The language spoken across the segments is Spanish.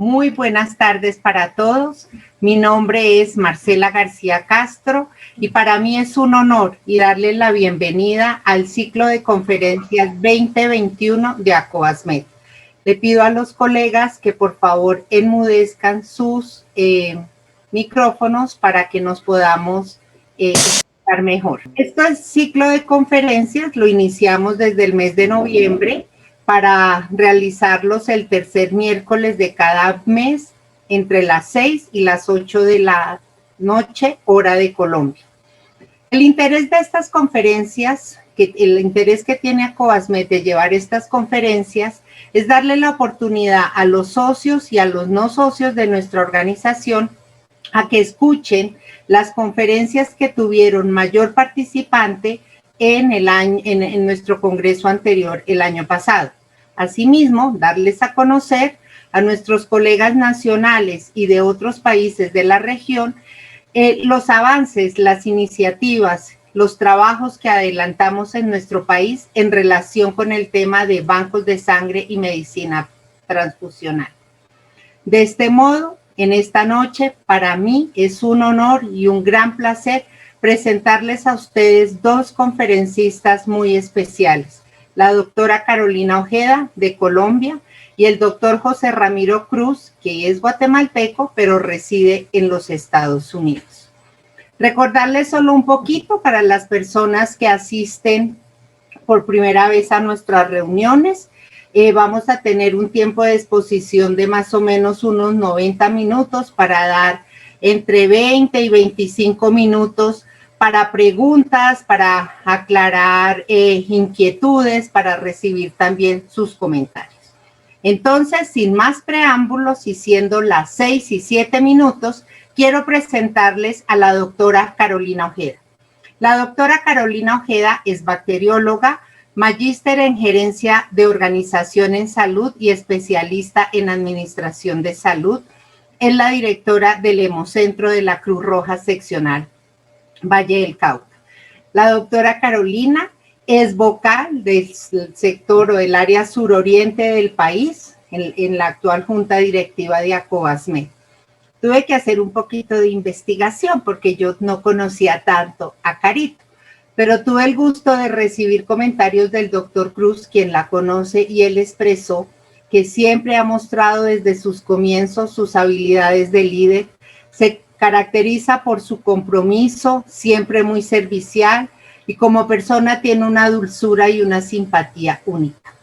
Muy buenas tardes para todos. Mi nombre es Marcela García Castro y para mí es un honor y darles la bienvenida al ciclo de conferencias 2021 de ACOASMED. Le pido a los colegas que por favor enmudezcan sus micrófonos para que nos podamos escuchar mejor. Este ciclo de conferencias lo iniciamos desde el mes de noviembre para realizarlos el tercer miércoles de cada mes entre las 6 y las 8 de la noche, hora de Colombia. El interés de estas conferencias, el interés que tiene ACOASMED de llevar estas conferencias es darle la oportunidad a los socios y a los no socios de nuestra organización a que escuchen las conferencias que tuvieron mayor participante en nuestro congreso anterior el año pasado. Asimismo, darles a conocer a nuestros colegas nacionales y de otros países de la región los avances, las iniciativas, los trabajos que adelantamos en nuestro país en relación con el tema de bancos de sangre y medicina transfusional. De este modo, en esta noche, para mí es un honor y un gran placer presentarles a ustedes dos conferencistas muy especiales, la doctora Carolina Ojeda, de Colombia, y el doctor José Ramiro Cruz, que es guatemalteco, pero reside en los Estados Unidos. Recordarles solo un poquito para las personas que asisten por primera vez a nuestras reuniones. Vamos a tener un tiempo de exposición de más o menos unos 90 minutos para dar entre 20 y 25 minutos para preguntas, para aclarar inquietudes, para recibir también sus comentarios. Entonces, sin más preámbulos y siendo las 6 y 7 minutos, quiero presentarles a la doctora Carolina Ojeda. La doctora Carolina Ojeda es bacterióloga, magíster en gerencia de organización en salud y especialista en administración de salud. Es la directora del Hemocentro de la Cruz Roja Seccional Valle del Cauca. La doctora Carolina es vocal del sector o del área suroriente del país en la actual junta directiva de ACOASMED. Tuve que hacer un poquito de investigación porque yo no conocía tanto a Carito, pero tuve el gusto de recibir comentarios del doctor Cruz, quien la conoce, y él expresó que siempre ha mostrado desde sus comienzos sus habilidades de líder. Se caracteriza por su compromiso, siempre muy servicial, y como persona tiene una dulzura y una simpatía única.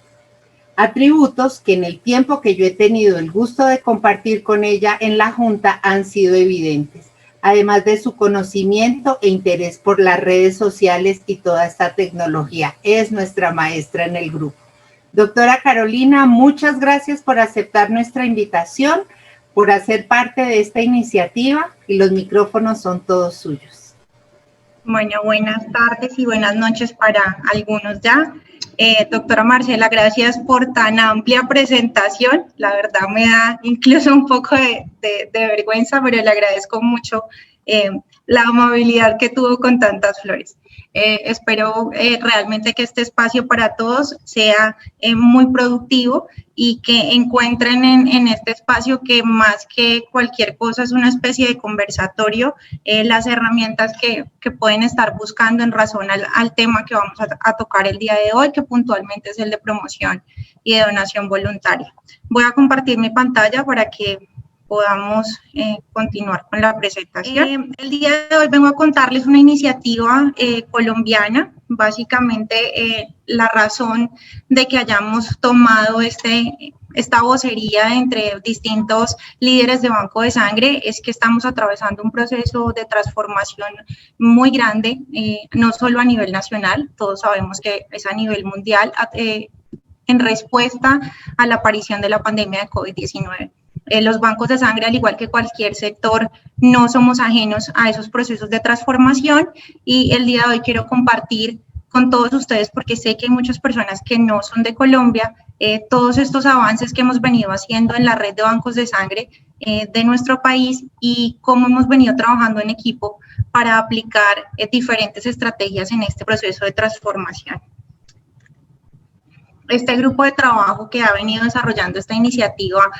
Atributos que en el tiempo que yo he tenido el gusto de compartir con ella en la Junta han sido evidentes, además de su conocimiento e interés por las redes sociales y toda esta tecnología. Es nuestra maestra en el grupo. Doctora Carolina, muchas gracias por aceptar nuestra invitación, por hacer parte de esta iniciativa, y los micrófonos son todos suyos. Bueno, buenas tardes y buenas noches para algunos ya. Doctora Marcela, gracias por tan amplia presentación. La verdad me da incluso un poco de vergüenza, pero le agradezco mucho la amabilidad que tuvo con tantas flores. Espero realmente que este espacio para todos sea muy productivo y que encuentren en este espacio, que más que cualquier cosa es una especie de conversatorio, las herramientas que pueden estar buscando en razón al tema que vamos a tocar el día de hoy, que puntualmente es el de promoción y de donación voluntaria. Voy a compartir mi pantalla para que podamos continuar con la presentación. El día de hoy vengo a contarles una iniciativa colombiana. Básicamente, la razón de que hayamos tomado esta vocería entre distintos líderes de banco de sangre es que estamos atravesando un proceso de transformación muy grande, no solo a nivel nacional, todos sabemos que es a nivel mundial, en respuesta a la aparición de la pandemia de COVID-19. Los bancos de sangre, al igual que cualquier sector, no somos ajenos a esos procesos de transformación, y el día de hoy quiero compartir con todos ustedes, porque sé que hay muchas personas que no son de Colombia, todos estos avances que hemos venido haciendo en la red de bancos de sangre de nuestro país y cómo hemos venido trabajando en equipo para aplicar diferentes estrategias en este proceso de transformación. este grupo de trabajo que ha venido desarrollando esta iniciativa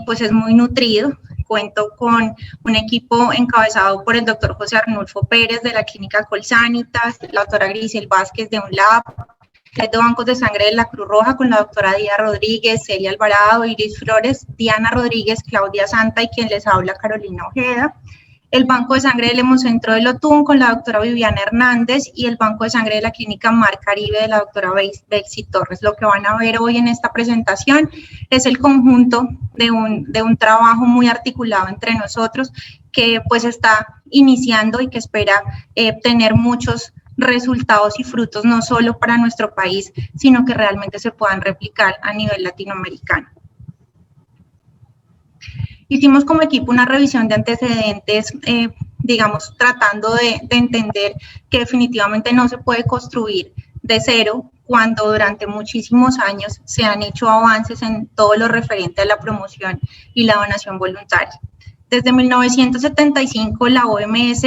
pues es muy nutrido. Cuento con un equipo encabezado por el doctor José Arnulfo Pérez de la Clínica Colsanitas, la doctora Grisel Vázquez de UNLAB, de bancos de sangre de la Cruz Roja con la doctora Díaz Rodríguez, Celia Alvarado, Iris Flores, Diana Rodríguez, Claudia Santa y quien les habla, Carolina Ojeda. El Banco de Sangre del Hemocentro de Lotún con la doctora Viviana Hernández y el Banco de Sangre de la Clínica Mar Caribe de la doctora Bexy Torres. Lo que van a ver hoy en esta presentación es el conjunto de un trabajo muy articulado entre nosotros que pues está iniciando y que espera tener muchos resultados y frutos no solo para nuestro país, sino que realmente se puedan replicar a nivel latinoamericano. Hicimos como equipo una revisión de antecedentes, digamos, tratando de entender que definitivamente no se puede construir de cero cuando durante muchísimos años se han hecho avances en todo lo referente a la promoción y la donación voluntaria. Desde 1975 la OMS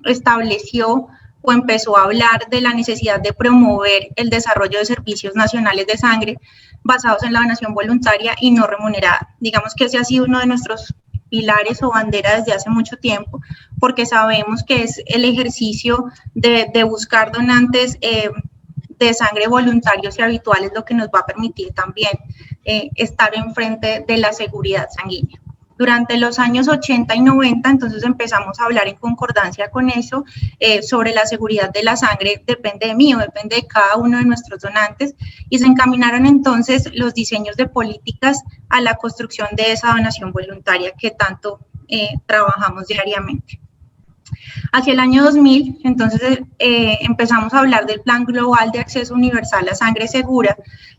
estableció o empezó a hablar de la necesidad de promover el desarrollo de servicios nacionales de sangre basados en la donación voluntaria y no remunerada. Digamos que ese ha sido uno de nuestros pilares o bandera desde hace mucho tiempo, porque sabemos que es el ejercicio de buscar donantes de sangre voluntarios y habituales lo que nos va a permitir también estar enfrente de la seguridad sanguínea. Durante los años 80 y 90, entonces empezamos a hablar en concordancia con eso, sobre la seguridad de la sangre, depende de mí o depende de cada uno de nuestros donantes, y se encaminaron entonces los diseños de políticas a la construcción de esa donación voluntaria que tanto trabajamos diariamente. Hacia el año 2000, entonces empezamos a hablar del Plan Global de Acceso Universal a Sangre Segura,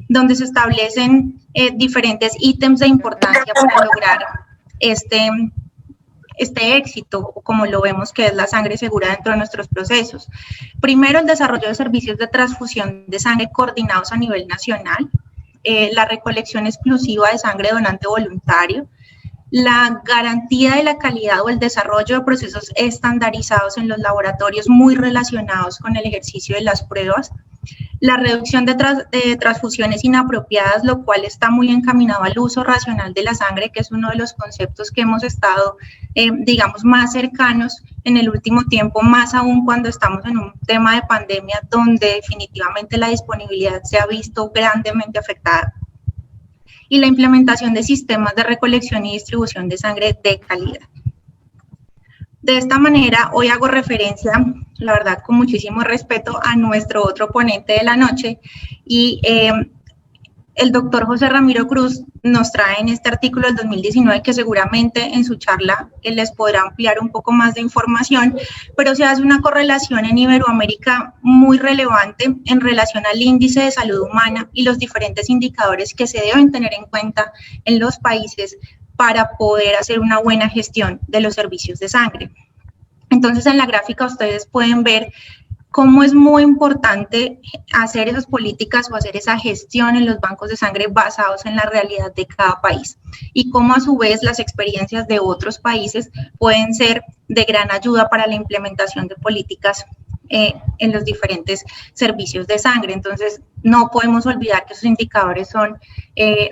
donde se establecen diferentes ítems de importancia para lograr este éxito, como lo vemos que es la sangre segura dentro de nuestros procesos. Primero, el desarrollo de servicios de transfusión de sangre coordinados a nivel nacional, la recolección exclusiva de sangre donante voluntario, la garantía de la calidad o el desarrollo de procesos estandarizados en los laboratorios muy relacionados con el ejercicio de las pruebas, la reducción de transfusiones inapropiadas, lo cual está muy encaminado al uso racional de la sangre, que es uno de los conceptos que hemos estado, digamos, más cercanos en el último tiempo, más aún cuando estamos en un tema de pandemia donde definitivamente la disponibilidad se ha visto grandemente afectada. Y la implementación de sistemas de recolección y distribución de sangre de calidad. De esta manera, hoy hago referencia, la verdad, con muchísimo respeto a nuestro otro ponente de la noche y el doctor José Ramiro Cruz nos trae en este artículo del 2019 que seguramente en su charla les podrá ampliar un poco más de información, pero se hace una correlación en Iberoamérica muy relevante en relación al índice de salud humana y los diferentes indicadores que se deben tener en cuenta en los países para poder hacer una buena gestión de los servicios de sangre. Entonces, en la gráfica ustedes pueden ver cómo es muy importante hacer esas políticas o hacer esa gestión en los bancos de sangre basados en la realidad de cada país y cómo a su vez las experiencias de otros países pueden ser de gran ayuda para la implementación de políticas en los diferentes servicios de sangre. Entonces, no podemos olvidar que esos indicadores son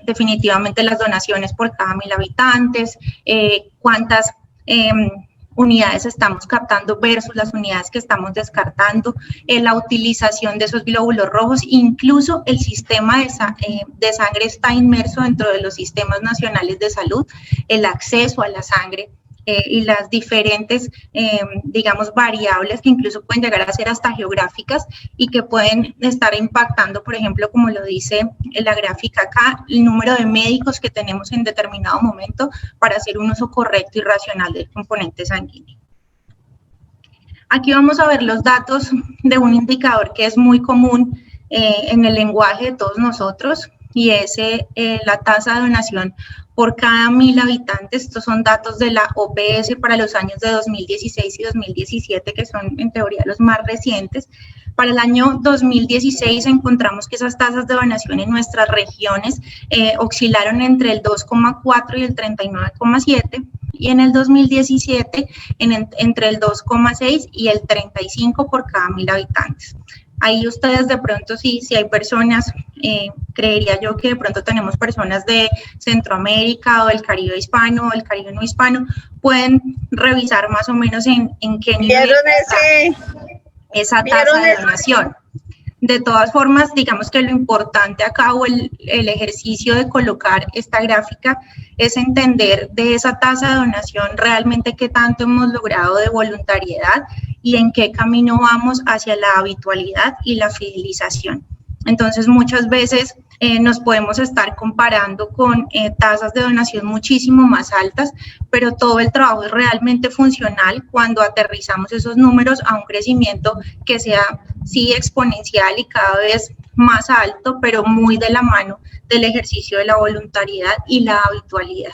definitivamente las donaciones por cada 1000 habitantes, cuántas unidades estamos captando versus las unidades que estamos descartando, la utilización de esos glóbulos rojos, incluso el sistema de sangre está inmerso dentro de los sistemas nacionales de salud, el acceso a la sangre y las diferentes, digamos, variables que incluso pueden llegar a ser hasta geográficas y que pueden estar impactando, por ejemplo, como lo dice la gráfica acá, el número de médicos que tenemos en determinado momento para hacer un uso correcto y racional del componente sanguíneo. Aquí vamos a ver los datos de un indicador que es muy común en el lenguaje de todos nosotros y es la tasa de donación por cada 1000 habitantes. Estos son datos de la OPS para los años de 2016 y 2017, que son en teoría los más recientes. Para el año 2016 encontramos que esas tasas de donación en nuestras regiones oscilaron entre el 2,4 y el 39,7, y en el 2017 entre el 2,6 y el 35 por cada 1000 habitantes. Ahí ustedes de pronto, si hay personas creería yo que de pronto tenemos personas de Centroamérica o del Caribe hispano o del Caribe no hispano, pueden revisar más o menos en qué nivel está esa tasa de donación. De todas formas, digamos que lo importante acá o el ejercicio de colocar esta gráfica es entender de esa tasa de donación realmente qué tanto hemos logrado de voluntariedad y en qué camino vamos hacia la habitualidad y la fidelización. Entonces, muchas veces nos podemos estar comparando con tasas de donación muchísimo más altas, pero todo el trabajo es realmente funcional cuando aterrizamos esos números a un crecimiento que sea, sí, exponencial y cada vez más alto, pero muy de la mano del ejercicio de la voluntariedad y la habitualidad.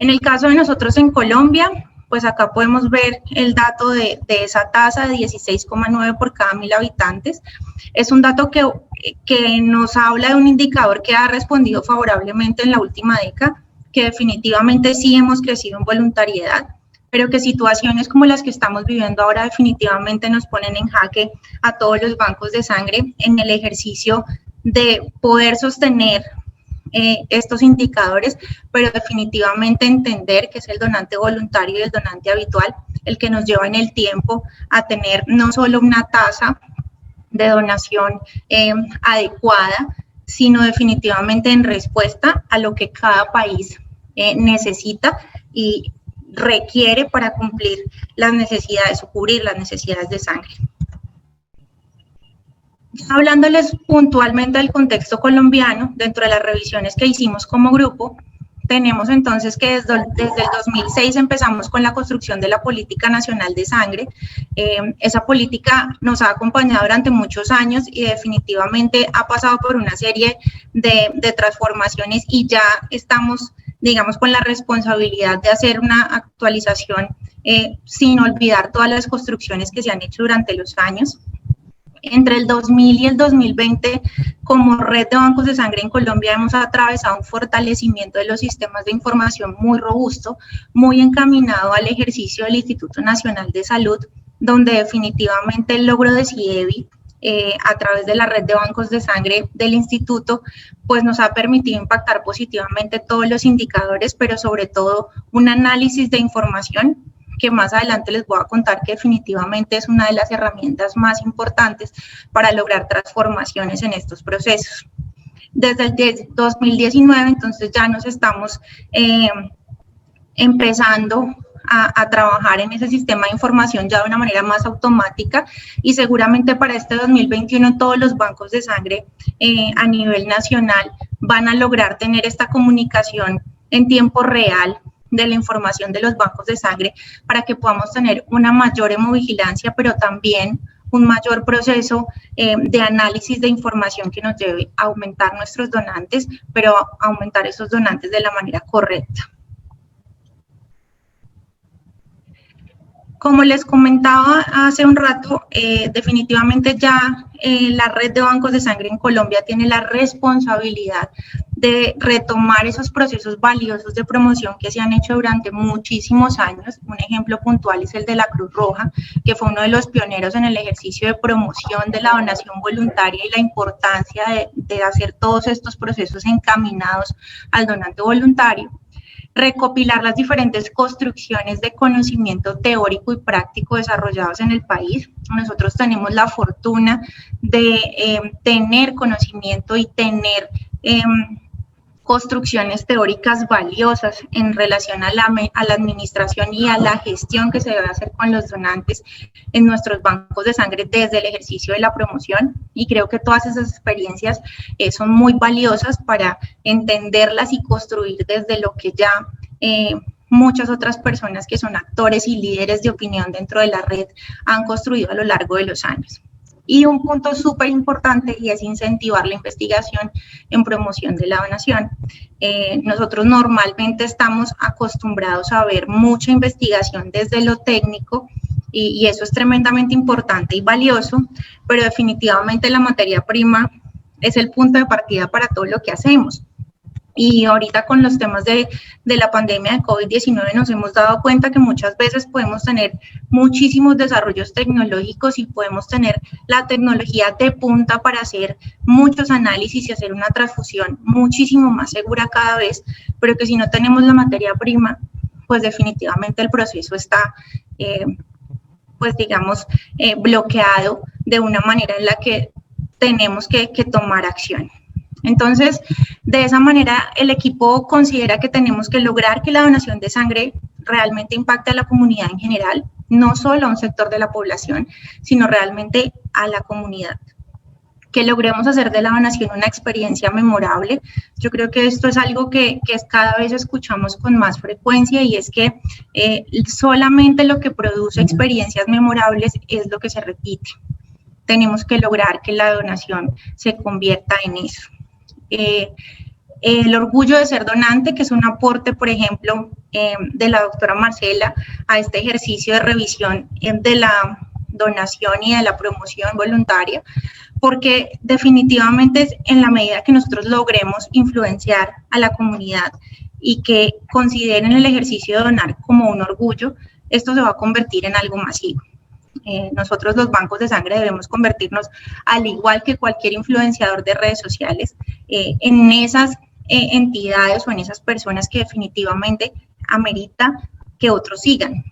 En el caso de nosotros en Colombia, pues acá podemos ver el dato de esa tasa de 16,9 por cada 1.000 habitantes. Es un dato que nos habla de un indicador que ha respondido favorablemente en la última década, que definitivamente sí hemos crecido en voluntariedad, pero que situaciones como las que estamos viviendo ahora definitivamente nos ponen en jaque a todos los bancos de sangre en el ejercicio de poder sostener estos indicadores, pero definitivamente entender que es el donante voluntario y el donante habitual el que nos lleva en el tiempo a tener no solo una tasa de donación adecuada, sino definitivamente en respuesta a lo que cada país necesita y requiere para cumplir las necesidades o cubrir las necesidades de sangre. Hablándoles puntualmente del contexto colombiano, dentro de las revisiones que hicimos como grupo, tenemos entonces que desde el 2006 empezamos con la construcción de la Política Nacional de Sangre. Esa política nos ha acompañado durante muchos años y definitivamente ha pasado por una serie de transformaciones y ya estamos, digamos, con la responsabilidad de hacer una actualización sin olvidar todas las construcciones que se han hecho durante los años. Entre el 2000 y el 2020, como red de bancos de sangre en Colombia, hemos atravesado un fortalecimiento de los sistemas de información muy robusto, muy encaminado al ejercicio del Instituto Nacional de Salud, donde definitivamente el logro de CIEVI, a través de la red de bancos de sangre del instituto, pues nos ha permitido impactar positivamente todos los indicadores, pero sobre todo un análisis de información que más adelante les voy a contar que definitivamente es una de las herramientas más importantes para lograr transformaciones en estos procesos. Desde el 2019, entonces ya nos estamos empezando a trabajar en ese sistema de información ya de una manera más automática y seguramente para este 2021 todos los bancos de sangre a nivel nacional van a lograr tener esta comunicación en tiempo real de la información de los bancos de sangre para que podamos tener una mayor hemovigilancia, pero también un mayor proceso de análisis de información que nos lleve a aumentar nuestros donantes, pero aumentar esos donantes de la manera correcta. Como les comentaba hace un rato, definitivamente ya la red de bancos de sangre en Colombia tiene la responsabilidad de retomar esos procesos valiosos de promoción que se han hecho durante muchísimos años. Un ejemplo puntual es el de la Cruz Roja, que fue uno de los pioneros en el ejercicio de promoción de la donación voluntaria y la importancia de hacer todos estos procesos encaminados al donante voluntario. Recopilar las diferentes construcciones de conocimiento teórico y práctico desarrollados en el país. Nosotros tenemos la fortuna de tener conocimiento y tener construcciones teóricas valiosas en relación a la administración y a la gestión que se debe hacer con los donantes en nuestros bancos de sangre desde el ejercicio de la promoción, y creo que todas esas experiencias son muy valiosas para entenderlas y construir desde lo que ya muchas otras personas que son actores y líderes de opinión dentro de la red han construido a lo largo de los años. Y un punto súper importante y es incentivar la investigación en promoción de la donación. Nosotros normalmente estamos acostumbrados a ver mucha investigación desde lo técnico y eso es tremendamente importante y valioso, pero definitivamente la materia prima es el punto de partida para todo lo que hacemos. Y ahorita con los temas de la pandemia de COVID-19 nos hemos dado cuenta que muchas veces podemos tener muchísimos desarrollos tecnológicos y podemos tener la tecnología de punta para hacer muchos análisis y hacer una transfusión muchísimo más segura cada vez, pero que si no tenemos la materia prima, pues definitivamente el proceso está, pues digamos, bloqueado de una manera en la que tenemos que tomar acción. Entonces, de esa manera, el equipo considera que tenemos que lograr que la donación de sangre realmente impacte a la comunidad en general, no solo a un sector de la población, sino realmente a la comunidad. Que logremos hacer de la donación una experiencia memorable. Yo creo que esto es algo que cada vez escuchamos con más frecuencia, y es que solamente lo que produce experiencias memorables es lo que se repite. Tenemos que lograr que la donación se convierta en eso. El orgullo de ser donante, que es un aporte, por ejemplo, de la doctora Marcela a este ejercicio de revisión de la donación y de la promoción voluntaria, porque definitivamente en la medida que nosotros logremos influenciar a la comunidad y que consideren el ejercicio de donar como un orgullo, esto se va a convertir en algo masivo. Nosotros los bancos de sangre debemos convertirnos, al igual que cualquier influenciador de redes sociales, en esas entidades o en esas personas que definitivamente amerita que otros sigan.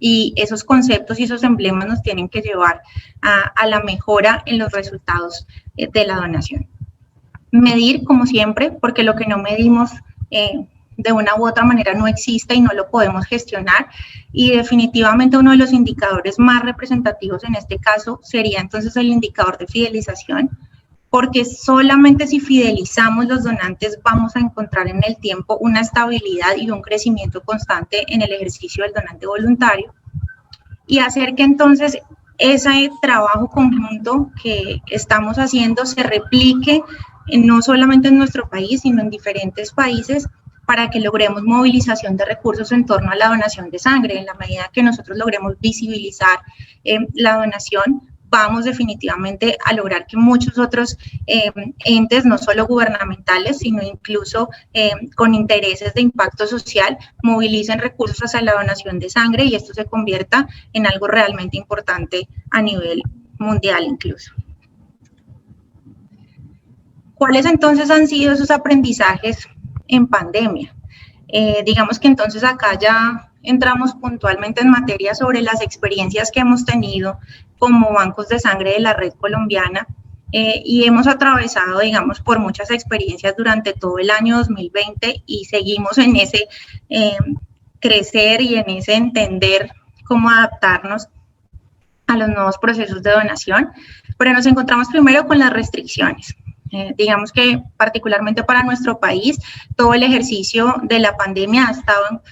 Y esos conceptos y esos emblemas nos tienen que llevar a la mejora en los resultados de la donación. Medir, como siempre, porque lo que no medimos de una u otra manera no existe y no lo podemos gestionar, y definitivamente uno de los indicadores más representativos en este caso sería entonces el indicador de fidelización, porque solamente si fidelizamos los donantes vamos a encontrar en el tiempo una estabilidad y un crecimiento constante en el ejercicio del donante voluntario, y hacer que entonces ese trabajo conjunto que estamos haciendo se replique no solamente en nuestro país, sino en diferentes países, para que logremos movilización de recursos en torno a la donación de sangre. En la medida que nosotros logremos visibilizar la donación, vamos definitivamente a lograr que muchos otros entes, no solo gubernamentales, sino incluso con intereses de impacto social, movilicen recursos hacia la donación de sangre, y esto se convierta en algo realmente importante a nivel mundial incluso. ¿Cuáles entonces han sido esos aprendizajes en pandemia? Digamos que entonces acá ya entramos puntualmente en materia sobre las experiencias que hemos tenido como bancos de sangre de la red colombiana, y hemos atravesado, digamos, por muchas experiencias durante todo el año 2020 y seguimos en ese crecer y en ese entender cómo adaptarnos a los nuevos procesos de donación, pero nos encontramos primero con las restricciones. Digamos que particularmente para nuestro país, todo el ejercicio de la pandemia ha estado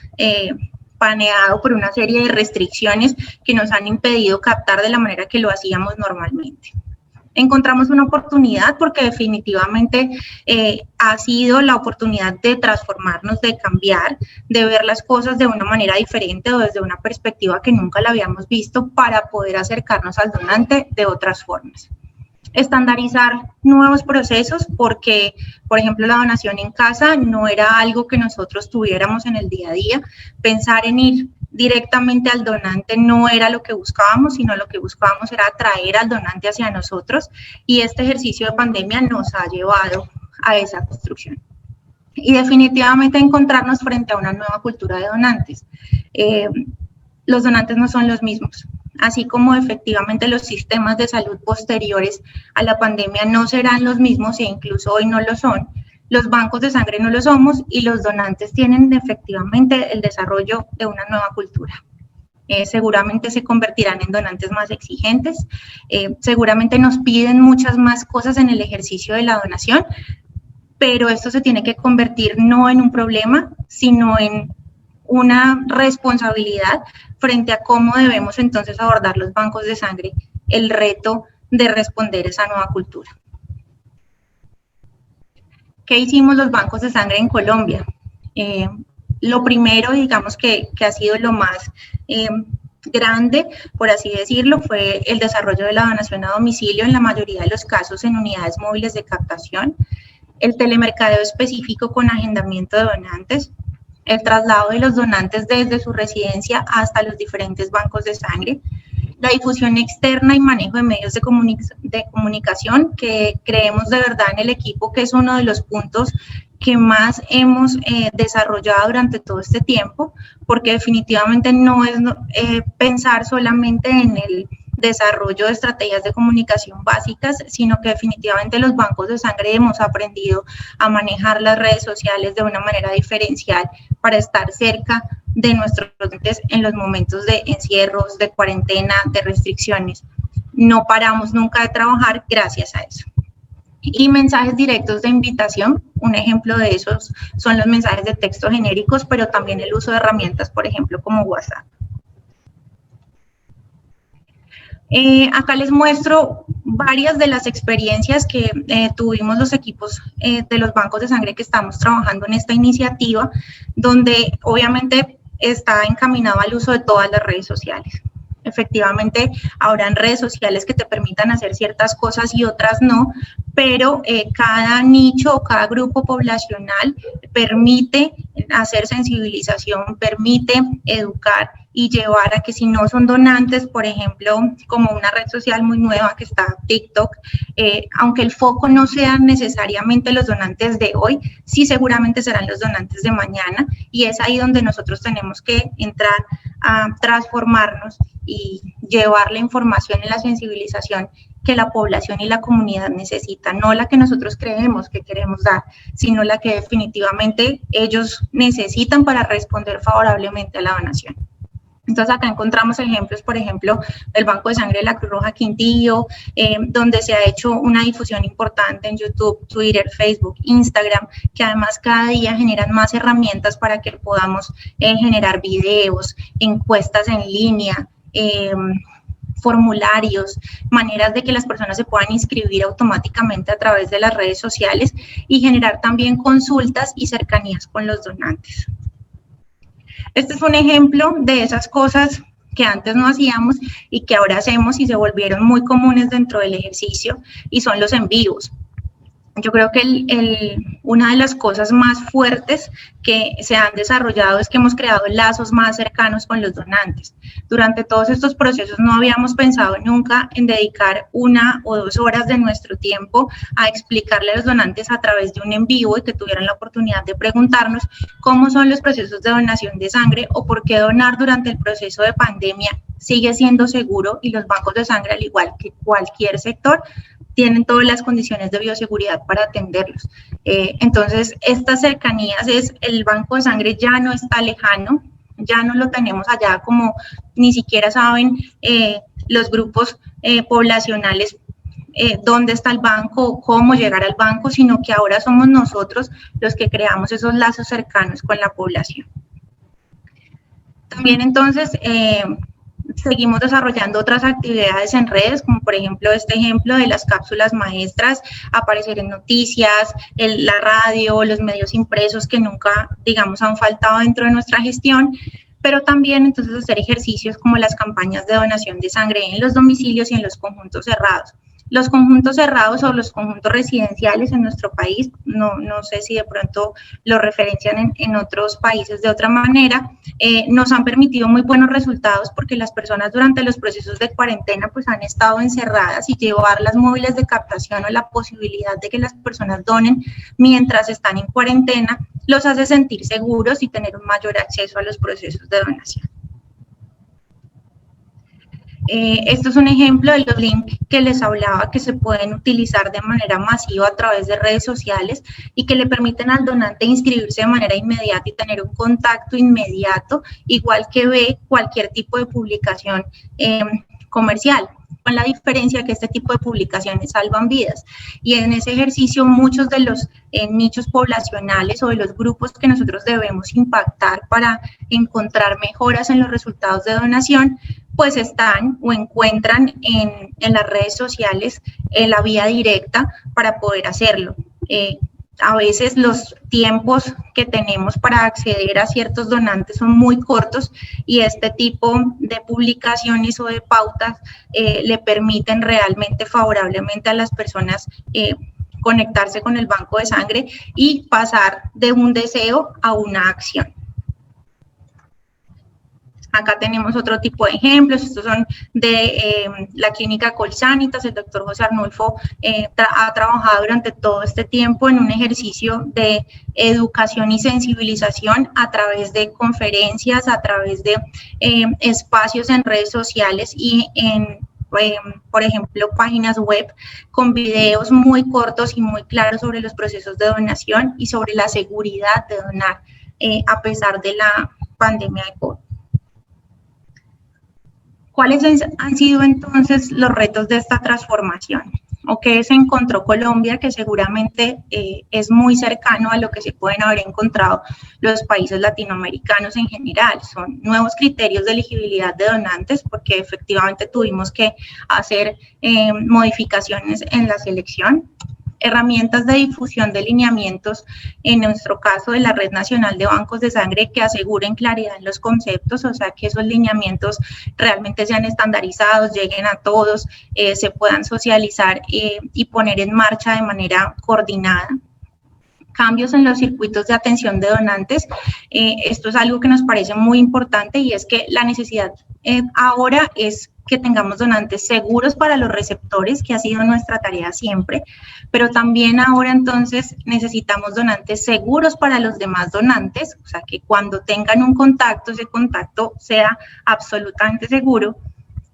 paneado por una serie de restricciones que nos han impedido captar de la manera que lo hacíamos normalmente. Encontramos una oportunidad porque definitivamente ha sido la oportunidad de transformarnos, de cambiar, de ver las cosas de una manera diferente o desde una perspectiva que nunca la habíamos visto, para poder acercarnos al donante de otras formas. Estandarizar nuevos procesos, porque, por ejemplo, la donación en casa no era algo que nosotros tuviéramos en el día a día. Pensar en ir directamente al donante no era lo que buscábamos, sino lo que buscábamos era atraer al donante hacia nosotros, y este ejercicio de pandemia nos ha llevado a esa construcción. Y definitivamente encontrarnos frente a una nueva cultura de donantes. Los donantes no son los mismos. Así como efectivamente los sistemas de salud posteriores a la pandemia no serán los mismos, e incluso hoy no lo son, los bancos de sangre no lo somos, y los donantes tienen efectivamente el desarrollo de una nueva cultura. Seguramente se convertirán en donantes más exigentes, seguramente nos piden muchas más cosas en el ejercicio de la donación, pero esto se tiene que convertir no en un problema, sino en una responsabilidad frente a cómo debemos entonces abordar los bancos de sangre el reto de responder a esa nueva cultura. ¿Qué hicimos los bancos de sangre en Colombia? Lo primero, digamos que ha sido lo más grande, por así decirlo, fue el desarrollo de la donación a domicilio, en la mayoría de los casos en unidades móviles de captación. el telemercadeo específico con agendamiento de donantes, el traslado de los donantes desde su residencia hasta los diferentes bancos de sangre, la difusión externa y manejo de medios de comunicación, que creemos de verdad en el equipo que es uno de los puntos que más hemos desarrollado durante todo este tiempo, porque definitivamente no es pensar solamente en el desarrollo de estrategias de comunicación básicas, sino que definitivamente los bancos de sangre hemos aprendido a manejar las redes sociales de una manera diferencial para estar cerca de nuestros donantes en los momentos de encierros, de cuarentena, de restricciones. No paramos nunca de trabajar gracias a eso. Y mensajes directos de invitación, un ejemplo de esos son los mensajes de texto genéricos, pero también el uso de herramientas, por ejemplo, como WhatsApp. Acá les muestro varias de las experiencias que tuvimos los equipos de los bancos de sangre que estamos trabajando en esta iniciativa, donde obviamente está encaminado al uso de todas las redes sociales. Efectivamente, habrán redes sociales que te permitan hacer ciertas cosas y otras no, pero cada nicho o cada grupo poblacional permite hacer sensibilización, permite educar y llevar a que si no son donantes, por ejemplo, como una red social muy nueva que está TikTok, aunque el foco no sean necesariamente los donantes de hoy, sí seguramente serán los donantes de mañana, y es ahí donde nosotros tenemos que entrar a transformarnos y llevar la información y la sensibilización que la población y la comunidad necesitan, no la que nosotros creemos que queremos dar, sino la que definitivamente ellos necesitan para responder favorablemente a la donación. Entonces acá encontramos ejemplos, por ejemplo, del Banco de Sangre de la Cruz Roja Quintillo, donde se ha hecho una difusión importante en YouTube, Twitter, Facebook, Instagram, que además cada día generan más herramientas para que podamos generar videos, encuestas en línea, formularios, maneras de que las personas se puedan inscribir automáticamente a través de las redes sociales y generar también consultas y cercanías con los donantes. Este es un ejemplo de esas cosas que antes no hacíamos y que ahora hacemos y se volvieron muy comunes dentro del ejercicio, y son los en vivos. Yo creo que una de las cosas más fuertes que se han desarrollado es que hemos creado lazos más cercanos con los donantes. Durante todos estos procesos no habíamos pensado nunca en dedicar 1 o 2 horas de nuestro tiempo a explicarle a los donantes a través de un en vivo y que tuvieran la oportunidad de preguntarnos cómo son los procesos de donación de sangre o por qué donar durante el proceso de pandemia sigue siendo seguro, y los bancos de sangre, al igual que cualquier sector, tienen todas las condiciones de bioseguridad para atenderlos. Entonces, estas cercanías el banco de sangre ya no está lejano, ya no lo tenemos allá como ni siquiera saben los grupos poblacionales dónde está el banco, cómo llegar al banco, sino que ahora somos nosotros los que creamos esos lazos cercanos con la población. También entonces, seguimos desarrollando otras actividades en redes, como por ejemplo este ejemplo de las cápsulas maestras, aparecer en noticias, la radio, los medios impresos que nunca, digamos, han faltado dentro de nuestra gestión, pero también entonces hacer ejercicios como las campañas de donación de sangre en los domicilios y en los conjuntos cerrados. Los conjuntos cerrados o los conjuntos residenciales en nuestro país, no sé si de pronto lo referencian en otros países de otra manera, nos han permitido muy buenos resultados porque las personas durante los procesos de cuarentena pues han estado encerradas, y llevar las móviles de captación o la posibilidad de que las personas donen mientras están en cuarentena los hace sentir seguros y tener un mayor acceso a los procesos de donación. Esto es un ejemplo de los links que les hablaba, que se pueden utilizar de manera masiva a través de redes sociales y que le permiten al donante inscribirse de manera inmediata y tener un contacto inmediato, igual que ve cualquier tipo de publicación comercial, con la diferencia que este tipo de publicaciones salvan vidas. Y en ese ejercicio muchos de los nichos poblacionales o de los grupos que nosotros debemos impactar para encontrar mejoras en los resultados de donación, pues están o encuentran en las redes sociales la vía directa para poder hacerlo. A veces los tiempos que tenemos para acceder a ciertos donantes son muy cortos, y este tipo de publicaciones o de pautas le permiten realmente favorablemente a las personas conectarse con el banco de sangre y pasar de un deseo a una acción. Acá tenemos otro tipo de ejemplos, estos son de la clínica Colsanitas. El doctor José Arnulfo ha trabajado durante todo este tiempo en un ejercicio de educación y sensibilización a través de conferencias, a través de espacios en redes sociales y en, por ejemplo, páginas web con videos muy cortos y muy claros sobre los procesos de donación y sobre la seguridad de donar a pesar de la pandemia de COVID. ¿Cuáles han sido entonces los retos de esta transformación? ¿O qué se encontró Colombia, que seguramente es muy cercano a lo que se pueden haber encontrado los países latinoamericanos en general? Son nuevos criterios de elegibilidad de donantes, porque efectivamente tuvimos que hacer modificaciones en la selección. Herramientas de difusión de lineamientos, en nuestro caso de la Red Nacional de Bancos de Sangre, que aseguren claridad en los conceptos, o sea, que esos lineamientos realmente sean estandarizados, lleguen a todos, se puedan socializar y poner en marcha de manera coordinada. Cambios en los circuitos de atención de donantes. Esto es algo que nos parece muy importante y es que la necesidad ahora es que tengamos donantes seguros para los receptores, que ha sido nuestra tarea siempre, pero también ahora entonces necesitamos donantes seguros para los demás donantes, o sea, que cuando tengan un contacto, ese contacto sea absolutamente seguro,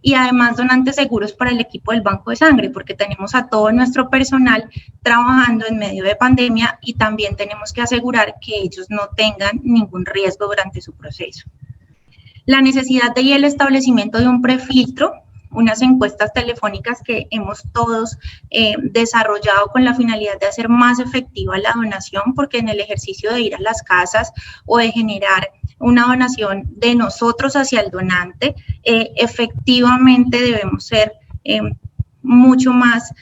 y además donantes seguros para el equipo del banco de sangre, porque tenemos a todo nuestro personal trabajando en medio de pandemia y también tenemos que asegurar que ellos no tengan ningún riesgo durante su proceso. La necesidad y el establecimiento de un prefiltro, unas encuestas telefónicas que hemos todos desarrollado con la finalidad de hacer más efectiva la donación, porque en el ejercicio de ir a las casas o de generar una donación de nosotros hacia el donante, efectivamente debemos ser mucho más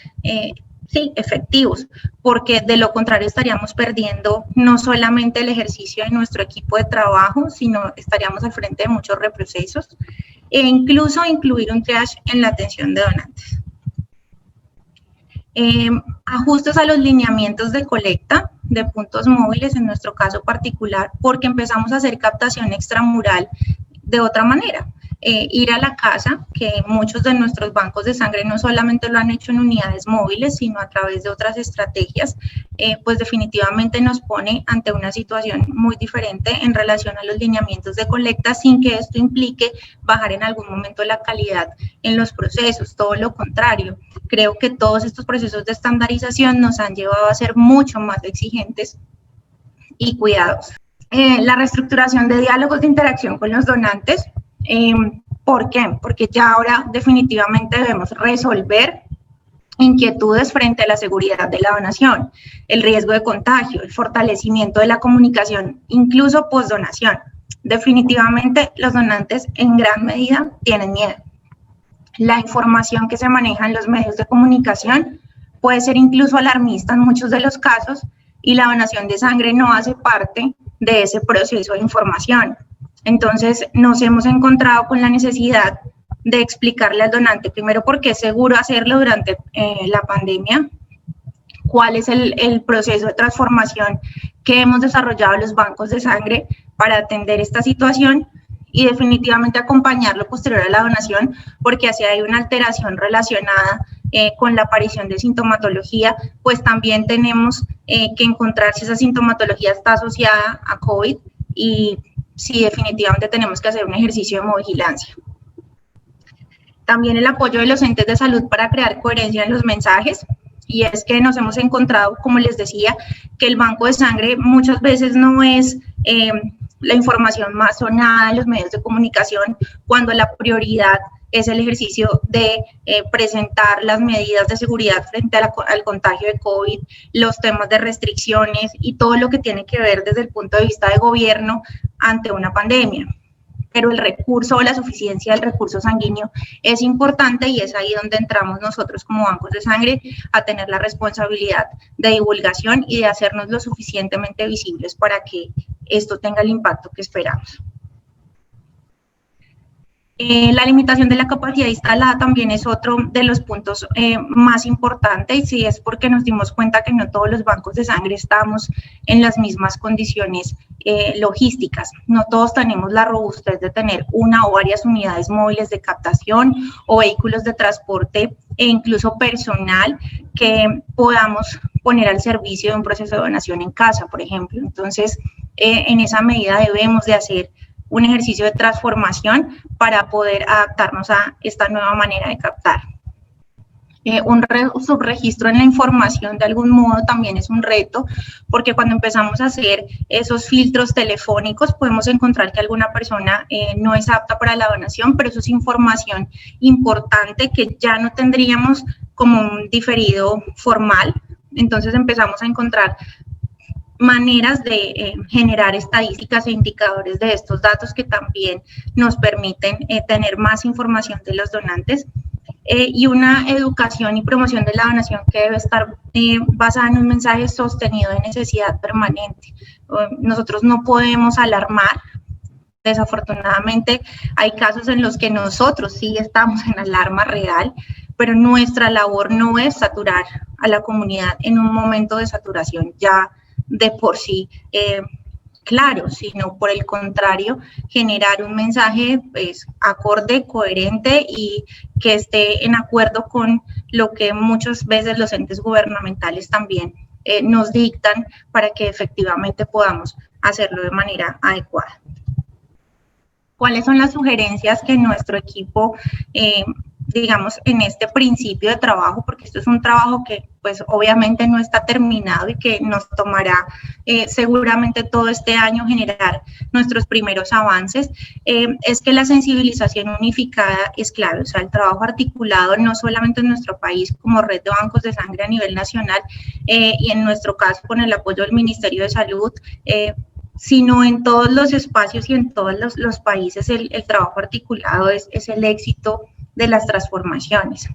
efectivos, porque de lo contrario estaríamos perdiendo no solamente el ejercicio de nuestro equipo de trabajo, sino estaríamos al frente de muchos reprocesos, e incluso incluir un triage en la atención de donantes. Ajustes a los lineamientos de colecta de puntos móviles, en nuestro caso particular, porque empezamos a hacer captación extramural de otra manera. Ir a la casa, que muchos de nuestros bancos de sangre no solamente lo han hecho en unidades móviles, sino a través de otras estrategias, pues definitivamente nos pone ante una situación muy diferente en relación a los lineamientos de colecta, sin que esto implique bajar en algún momento la calidad en los procesos, todo lo contrario. Creo que todos estos procesos de estandarización nos han llevado a ser mucho más exigentes y cuidadosos. La reestructuración de diálogos de interacción con los donantes. ¿Por qué? Porque ya ahora definitivamente debemos resolver inquietudes frente a la seguridad de la donación, el riesgo de contagio, el fortalecimiento de la comunicación, incluso postdonación. Definitivamente los donantes en gran medida tienen miedo. La información que se maneja en los medios de comunicación puede ser incluso alarmista en muchos de los casos y la donación de sangre no hace parte de ese proceso de información. Entonces, nos hemos encontrado con la necesidad de explicarle al donante, primero, por qué es seguro hacerlo durante la pandemia, cuál es el proceso de transformación que hemos desarrollado los bancos de sangre para atender esta situación y definitivamente acompañarlo posterior a la donación, porque así hay una alteración relacionada con la aparición de sintomatología, pues también tenemos que encontrar si esa sintomatología está asociada a COVID y sí, definitivamente tenemos que hacer un ejercicio de vigilancia. También el apoyo de los entes de salud para crear coherencia en los mensajes, y es que nos hemos encontrado, como les decía, que el banco de sangre muchas veces no es la información más sonada en los medios de comunicación, cuando la prioridad es el ejercicio de presentar las medidas de seguridad frente al contagio de COVID, los temas de restricciones y todo lo que tiene que ver desde el punto de vista de gobierno ante una pandemia. Pero el recurso o la suficiencia del recurso sanguíneo es importante y es ahí donde entramos nosotros como bancos de sangre a tener la responsabilidad de divulgación y de hacernos lo suficientemente visibles para que esto tenga el impacto que esperamos. La limitación de la capacidad instalada también es otro de los puntos más importantes, y es porque nos dimos cuenta que no todos los bancos de sangre estamos en las mismas condiciones logísticas. No todos tenemos la robustez de tener una o varias unidades móviles de captación o vehículos de transporte e incluso personal que podamos poner al servicio de un proceso de donación en casa, por ejemplo. Entonces, en esa medida debemos de hacer un ejercicio de transformación para poder adaptarnos a esta nueva manera de captar. Un subregistro en la información de algún modo también es un reto, porque cuando empezamos a hacer esos filtros telefónicos podemos encontrar que alguna persona no es apta para la donación, pero eso es información importante que ya no tendríamos como un diferido formal. Entonces empezamos a encontrar maneras de generar estadísticas e indicadores de estos datos que también nos permiten tener más información de los donantes, y una educación y promoción de la donación que debe estar basada en un mensaje sostenido de necesidad permanente. Nosotros no podemos alarmar. Desafortunadamente hay casos en los que nosotros sí estamos en alarma real, pero nuestra labor no es saturar a la comunidad en un momento de saturación ya de por sí claro, sino por el contrario, generar un mensaje pues, acorde, coherente y que esté en acuerdo con lo que muchas veces los entes gubernamentales también nos dictan para que efectivamente podamos hacerlo de manera adecuada. ¿Cuáles son las sugerencias que nuestro equipo digamos, en este principio de trabajo, porque esto es un trabajo que pues obviamente no está terminado y que nos tomará seguramente todo este año generar nuestros primeros avances, es que la sensibilización unificada es clave, o sea, el trabajo articulado no solamente en nuestro país como red de bancos de sangre a nivel nacional y en nuestro caso con el apoyo del Ministerio de Salud, sino en todos los espacios y en todos los países el trabajo articulado es el éxito de las transformaciones.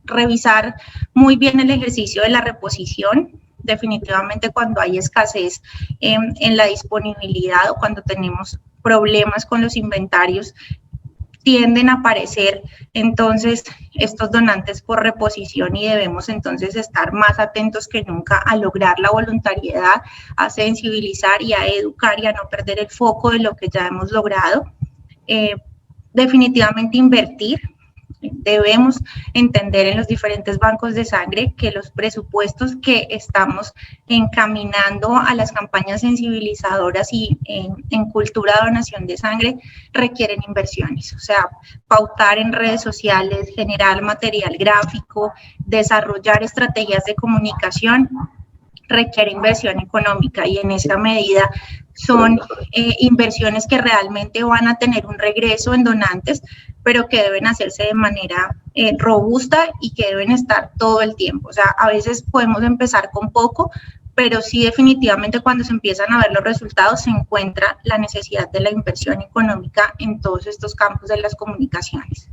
Revisar muy bien el ejercicio de la reposición, definitivamente cuando hay escasez en la disponibilidad o cuando tenemos problemas con los inventarios, tienden a aparecer entonces estos donantes por reposición y debemos entonces estar más atentos que nunca a lograr la voluntariedad, a sensibilizar y a educar y a no perder el foco de lo que ya hemos logrado. Definitivamente invertir. Debemos entender en los diferentes bancos de sangre que los presupuestos que estamos encaminando a las campañas sensibilizadoras y en cultura de donación de sangre requieren inversiones, o sea, pautar en redes sociales, generar material gráfico, desarrollar estrategias de comunicación, requiere inversión económica y en esa medida son inversiones que realmente van a tener un regreso en donantes, pero que deben hacerse de manera robusta y que deben estar todo el tiempo. O sea, a veces podemos empezar con poco, pero sí definitivamente cuando se empiezan a ver los resultados se encuentra la necesidad de la inversión económica en todos estos campos de las comunicaciones.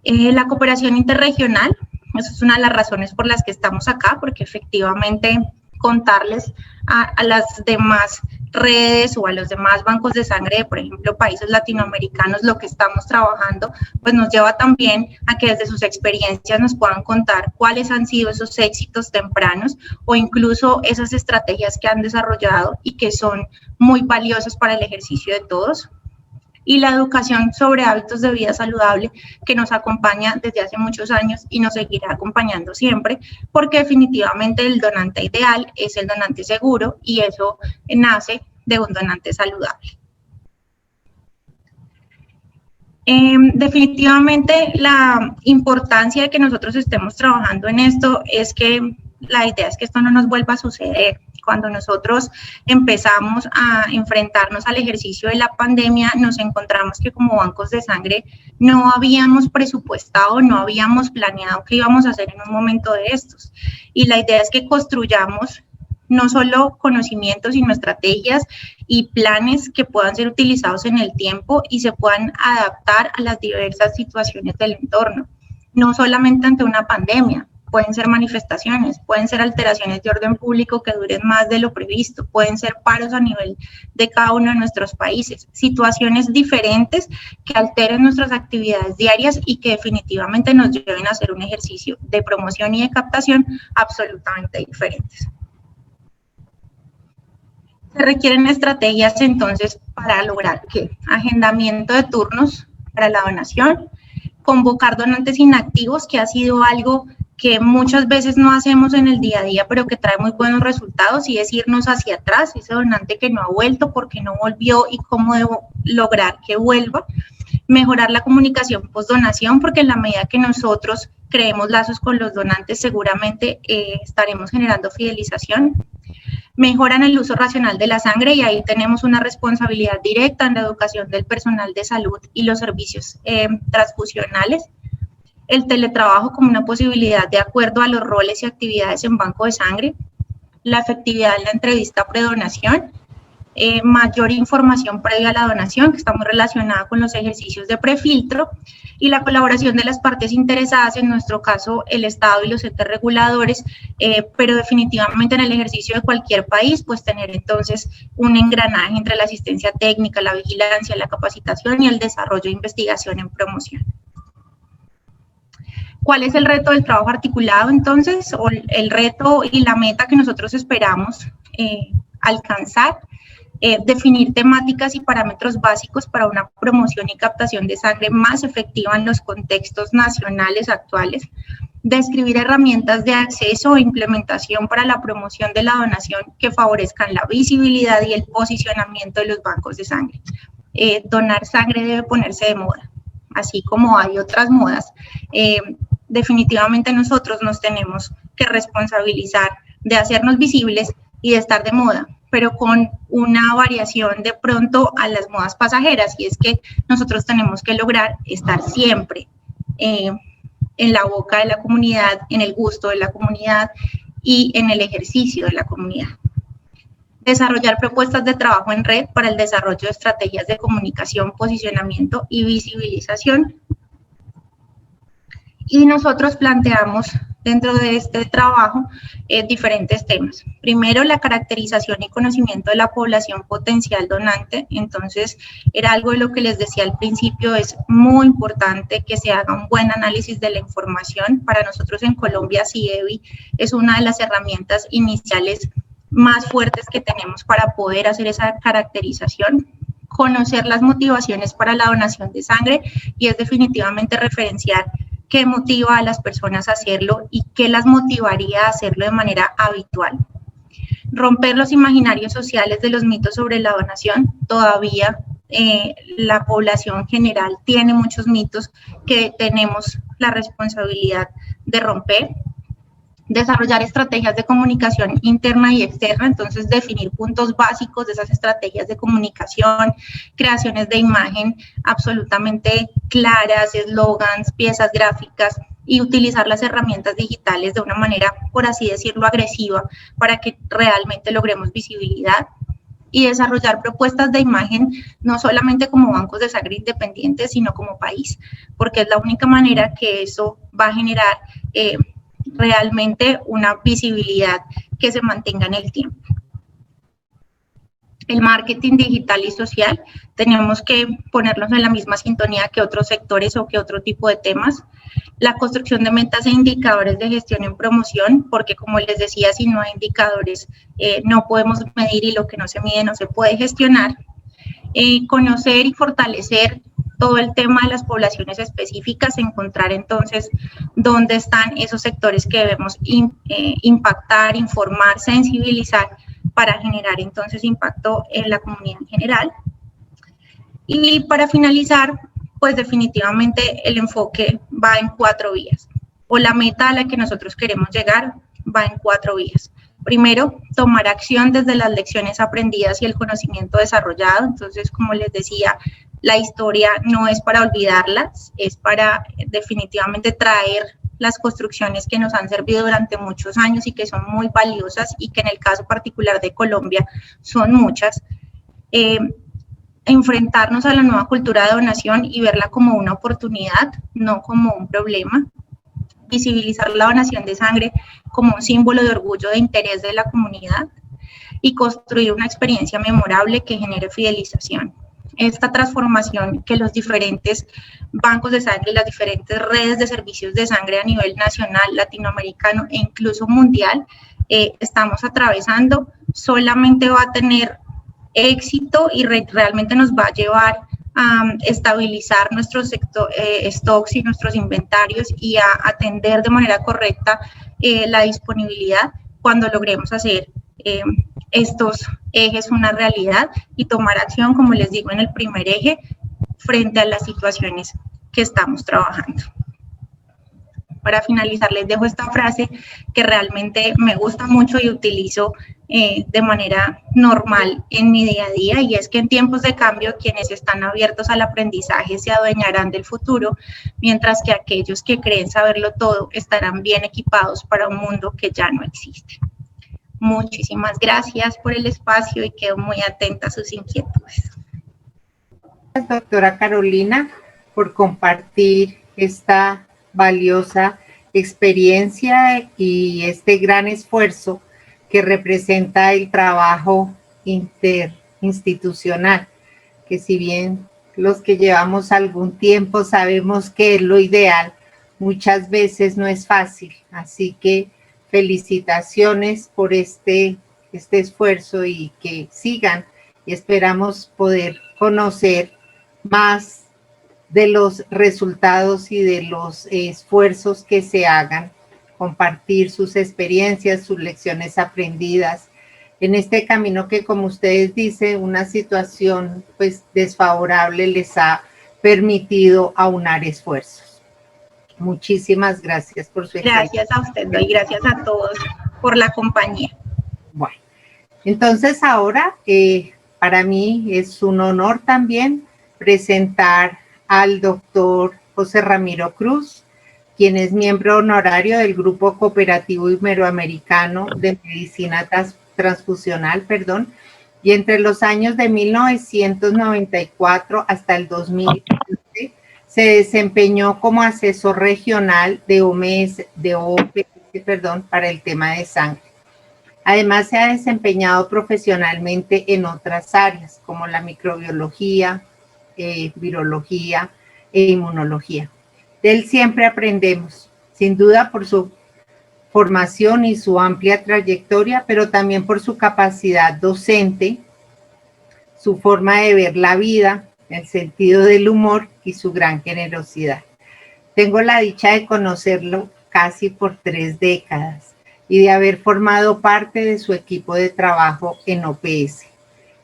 La cooperación interregional, esa es una de las razones por las que estamos acá, porque efectivamente contarles a las demás redes o a los demás bancos de sangre de, por ejemplo, países latinoamericanos, lo que estamos trabajando, pues nos lleva también a que desde sus experiencias nos puedan contar cuáles han sido esos éxitos tempranos o incluso esas estrategias que han desarrollado y que son muy valiosas para el ejercicio de todos. Y la educación sobre hábitos de vida saludable que nos acompaña desde hace muchos años y nos seguirá acompañando siempre, porque definitivamente el donante ideal es el donante seguro y eso nace de un donante saludable. Definitivamente la importancia de que nosotros estemos trabajando en esto es que la idea es que esto no nos vuelva a suceder. Cuando nosotros empezamos a enfrentarnos al ejercicio de la pandemia, nos encontramos que como bancos de sangre no habíamos presupuestado, no habíamos planeado qué íbamos a hacer en un momento de estos. Y la idea es que construyamos no solo conocimientos, sino estrategias y planes que puedan ser utilizados en el tiempo y se puedan adaptar a las diversas situaciones del entorno, no solamente ante una pandemia, pueden ser manifestaciones, pueden ser alteraciones de orden público que duren más de lo previsto, pueden ser paros a nivel de cada uno de nuestros países, situaciones diferentes que alteren nuestras actividades diarias y que definitivamente nos lleven a hacer un ejercicio de promoción y de captación absolutamente diferentes. Se requieren estrategias entonces para lograr ¿qué? Agendamiento de turnos para la donación, convocar donantes inactivos, que ha sido algo que muchas veces no hacemos en el día a día, pero que trae muy buenos resultados, y es irnos hacia atrás, ese donante que no ha vuelto, porque no volvió y cómo debo lograr que vuelva. Mejorar la comunicación post-donación, porque en la medida que nosotros creemos lazos con los donantes, seguramente estaremos generando fidelización. Mejoran el uso racional de la sangre, y ahí tenemos una responsabilidad directa en la educación del personal de salud y los servicios transfusionales. El teletrabajo como una posibilidad de acuerdo a los roles y actividades en banco de sangre. La efectividad en la entrevista predonación. Mayor información previa a la donación, que está muy relacionada con los ejercicios de prefiltro, y la colaboración de las partes interesadas, en nuestro caso el Estado y los entes reguladores, pero definitivamente en el ejercicio de cualquier país, pues tener entonces un engranaje entre la asistencia técnica, la vigilancia, la capacitación y el desarrollo de investigación en promoción. ¿Cuál es el reto del trabajo articulado entonces? O el reto y la meta que nosotros esperamos alcanzar. Definir temáticas y parámetros básicos para una promoción y captación de sangre más efectiva en los contextos nacionales actuales. Describir herramientas de acceso e implementación para la promoción de la donación que favorezcan la visibilidad y el posicionamiento de los bancos de sangre. Donar sangre debe ponerse de moda, así como hay otras modas. Definitivamente nosotros nos tenemos que responsabilizar de hacernos visibles y de estar de moda, pero con una variación de pronto a las modas pasajeras, y es que nosotros tenemos que lograr estar siempre en la boca de la comunidad, en el gusto de la comunidad y en el ejercicio de la comunidad. Desarrollar propuestas de trabajo en red para el desarrollo de estrategias de comunicación, posicionamiento y visibilización. Y nosotros planteamos dentro de este trabajo diferentes temas. Primero, la caracterización y conocimiento de la población potencial donante. Entonces, era algo de lo que les decía al principio, es muy importante que se haga un buen análisis de la información. Para nosotros en Colombia, CIEVI es una de las herramientas iniciales más fuertes que tenemos para poder hacer esa caracterización. Conocer las motivaciones para la donación de sangre, y es definitivamente referenciar qué motiva a las personas a hacerlo y qué las motivaría a hacerlo de manera habitual. Romper los imaginarios sociales de los mitos sobre la donación. Todavía la población general tiene muchos mitos que tenemos la responsabilidad de romper. Desarrollar estrategias de comunicación interna y externa, entonces definir puntos básicos de esas estrategias de comunicación, creaciones de imagen absolutamente claras, eslogans, piezas gráficas, y utilizar las herramientas digitales de una manera, por así decirlo, agresiva, para que realmente logremos visibilidad. Y desarrollar propuestas de imagen, no solamente como bancos de sangre independientes, sino como país, porque es la única manera que eso va a generar realmente una visibilidad que se mantenga en el tiempo. El marketing digital y social, tenemos que ponernos en la misma sintonía que otros sectores o que otro tipo de temas. La construcción de metas e indicadores de gestión en promoción, porque como les decía, si no hay indicadores no podemos medir, y lo que no se mide no se puede gestionar. Conocer y fortalecer todo el tema de las poblaciones específicas, encontrar entonces dónde están esos sectores que debemos impactar, informar, sensibilizar para generar entonces impacto en la comunidad en general. Y para finalizar, pues definitivamente el enfoque va en 4 vías, o la meta a la que nosotros queremos llegar va en 4 vías. Primero, tomar acción desde las lecciones aprendidas y el conocimiento desarrollado. Entonces, como les decía, la historia no es para olvidarlas, es para definitivamente traer las construcciones que nos han servido durante muchos años y que son muy valiosas, y que en el caso particular de Colombia son muchas. Enfrentarnos a la nueva cultura de donación y verla como una oportunidad, no como un problema. visibilizar la donación de sangre como un símbolo de orgullo e interés de la comunidad y construir una experiencia memorable que genere fidelización. Esta transformación que los diferentes bancos de sangre y las diferentes redes de servicios de sangre a nivel nacional, latinoamericano e incluso mundial estamos atravesando, solamente va a tener éxito y realmente nos va a llevar a estabilizar nuestros stocks y nuestros inventarios y a atender de manera correcta la disponibilidad cuando logremos hacer estos ejes una realidad y tomar acción, como les digo, en el primer eje frente a las situaciones que estamos trabajando. Para finalizar, les dejo esta frase que realmente me gusta mucho y utilizo de manera normal en mi día a día, y es que en tiempos de cambio quienes están abiertos al aprendizaje se adueñarán del futuro, mientras que aquellos que creen saberlo todo estarán bien equipados para un mundo que ya no existe. Muchísimas gracias por el espacio y quedo muy atenta a sus inquietudes. Gracias, doctora Carolina, por compartir esta valiosa experiencia y este gran esfuerzo que representa el trabajo interinstitucional, que si bien los que llevamos algún tiempo sabemos que es lo ideal, muchas veces no es fácil. Así que felicitaciones por este esfuerzo y que sigan, y esperamos poder conocer más de los resultados y de los esfuerzos que se hagan, compartir sus experiencias, sus lecciones aprendidas en este camino que, como ustedes dicen, una situación pues desfavorable les ha permitido aunar esfuerzos. Muchísimas gracias por su experiencia. Gracias a usted y gracias a todos por la compañía. Bueno, entonces ahora para mí es un honor también presentar al doctor José Ramiro Cruz, quien es miembro honorario del Grupo Cooperativo Iberoamericano de Medicina Transfusional, y entre los años de 1994 hasta el 2015 se desempeñó como asesor regional de OPS, para el tema de sangre. Además, se ha desempeñado profesionalmente en otras áreas, como la microbiología, virología e inmunología. De él siempre aprendemos, sin duda por su formación y su amplia trayectoria, pero también por su capacidad docente, su forma de ver la vida, el sentido del humor y su gran generosidad. Tengo la dicha de conocerlo casi por 3 décadas y de haber formado parte de su equipo de trabajo en OPS.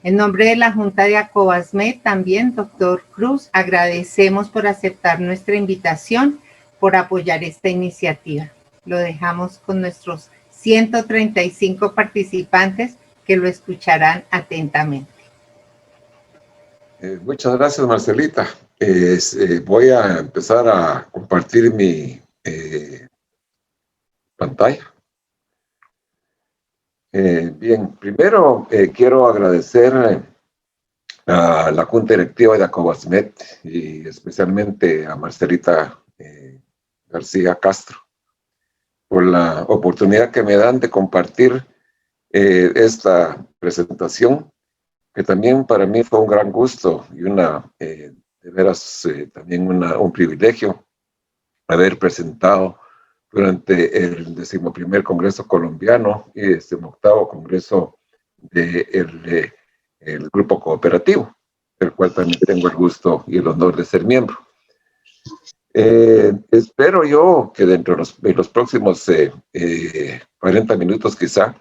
En nombre de la Junta de Acobasmed, también, doctor Cruz, agradecemos por aceptar nuestra invitación, por apoyar esta iniciativa. Lo dejamos con nuestros 135 participantes que lo escucharán atentamente. Muchas gracias, Marcelita. Voy a empezar a compartir mi pantalla. Bien, primero quiero agradecer a la Junta Directiva de Acobasmed y especialmente a Marcelita García Castro por la oportunidad que me dan de compartir esta presentación, que también para mí fue un gran gusto y de veras también un privilegio haber presentado durante el 11º Congreso Colombiano y 18º Congreso del Grupo Cooperativo, del cual también tengo el gusto y el honor de ser miembro. Espero yo que dentro de los próximos 40 minutos quizá,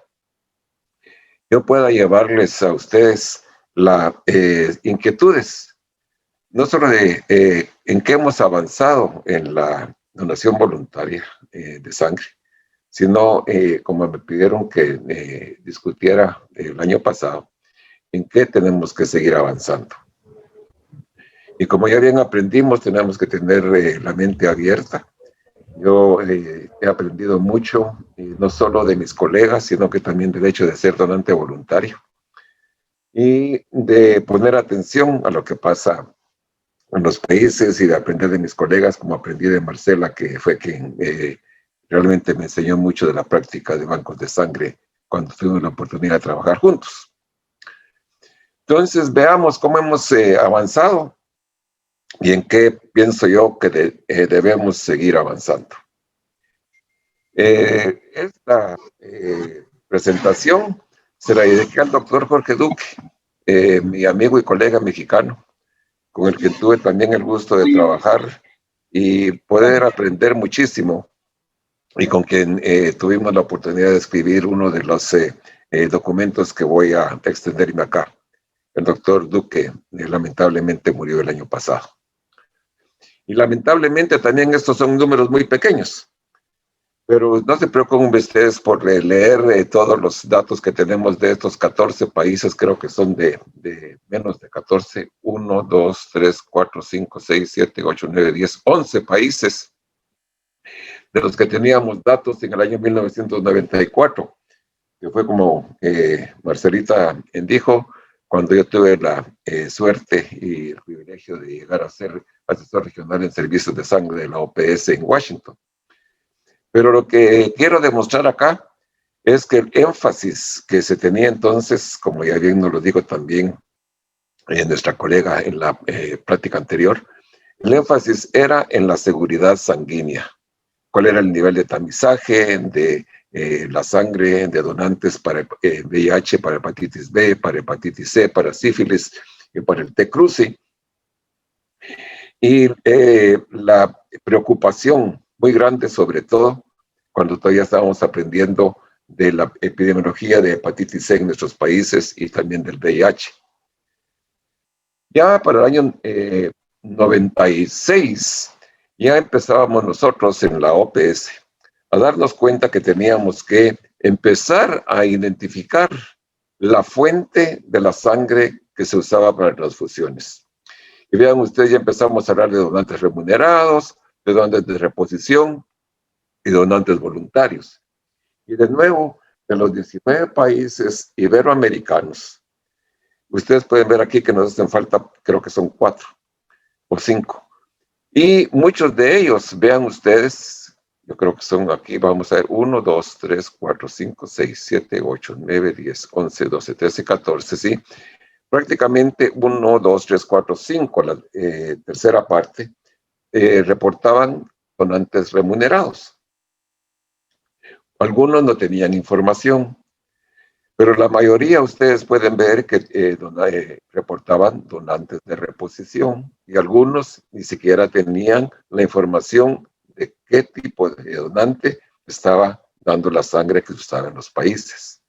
yo pueda llevarles a ustedes las inquietudes, no solo de en qué hemos avanzado en la donación voluntaria de sangre, sino como me pidieron que discutiera el año pasado, en qué tenemos que seguir avanzando. Y como ya bien aprendimos, tenemos que tener la mente abierta. Yo he aprendido mucho, no solo de mis colegas, sino que también del hecho de ser donante voluntario y de poner atención a lo que pasa en los países y de aprender de mis colegas, como aprendí de Marcela, que fue quien realmente me enseñó mucho de la práctica de bancos de sangre cuando tuvimos la oportunidad de trabajar juntos. Entonces, veamos cómo hemos avanzado y en qué pienso yo que debemos seguir avanzando. Esta presentación se la dediqué al doctor Jorge Duque, mi amigo y colega mexicano, con el que tuve también el gusto de trabajar y poder aprender muchísimo, y con quien tuvimos la oportunidad de escribir uno de los documentos que voy a extenderme acá. El doctor Duque lamentablemente murió el año pasado. Y lamentablemente también estos son números muy pequeños. Pero no se preocupen ustedes por leer todos los datos que tenemos de estos 14 países, creo que son de menos de 14, 1, 2, 3, 4, 5, 6, 7, 8, 9, 10, 11 países de los que teníamos datos en el año 1994, que fue como Marcelita dijo, cuando yo tuve la suerte y el privilegio de llegar a ser asesor regional en servicios de sangre de la OPS en Washington. Pero lo que quiero demostrar acá es que el énfasis que se tenía entonces, como ya bien nos lo dijo también nuestra colega en la práctica anterior, el énfasis era en la seguridad sanguínea. ¿Cuál era el nivel de tamizaje de la sangre de donantes para VIH, para hepatitis B, para hepatitis C, para sífilis y para el T-cruci? Y la preocupación muy grande, sobre todo, cuando todavía estábamos aprendiendo de la epidemiología de hepatitis C en nuestros países y también del VIH. Ya para el año 96, ya empezábamos nosotros en la OPS a darnos cuenta que teníamos que empezar a identificar la fuente de la sangre que se usaba para transfusiones. Y vean ustedes, ya empezamos a hablar de donantes remunerados, de donantes de reposición y donantes voluntarios. Y de nuevo, de los 19 países iberoamericanos, ustedes pueden ver aquí que nos hacen falta, creo que son 4 o 5. Y muchos de ellos, vean ustedes, yo creo que son aquí, vamos a ver, 1, 2, 3, 4, 5, 6, 7, 8, 9, 10, 11, 12, 13, 14, ¿sí? Prácticamente 1, 2, 3, 4, 5, la tercera parte, reportaban donantes remunerados. Algunos no tenían información, pero la mayoría ustedes pueden ver que reportaban donantes de reposición y algunos ni siquiera tenían la información de qué tipo de donante estaba dando la sangre que se usaba en los países.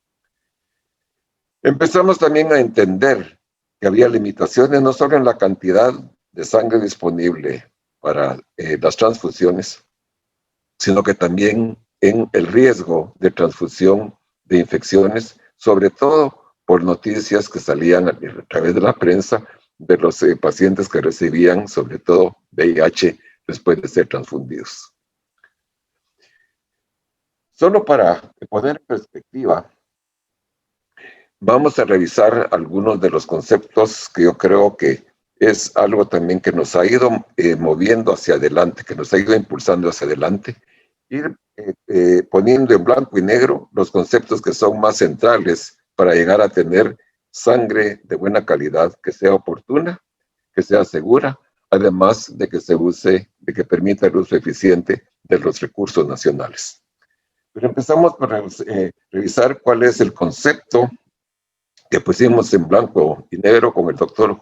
Empezamos también a entender que había limitaciones no solo en la cantidad de sangre disponible para las transfusiones, sino que también en el riesgo de transfusión de infecciones, sobre todo por noticias que salían a través de la prensa de los pacientes que recibían, sobre todo VIH, después de ser transfundidos. Solo para poner en perspectiva, vamos a revisar algunos de los conceptos que yo creo que es algo también que nos ha ido moviendo hacia adelante, que nos ha ido impulsando hacia adelante, ir poniendo en blanco y negro los conceptos que son más centrales para llegar a tener sangre de buena calidad, que sea oportuna, que sea segura, además de que se use, de que permita el uso eficiente de los recursos nacionales. Pero empezamos por revisar cuál es el concepto que pusimos en blanco y negro con el doctor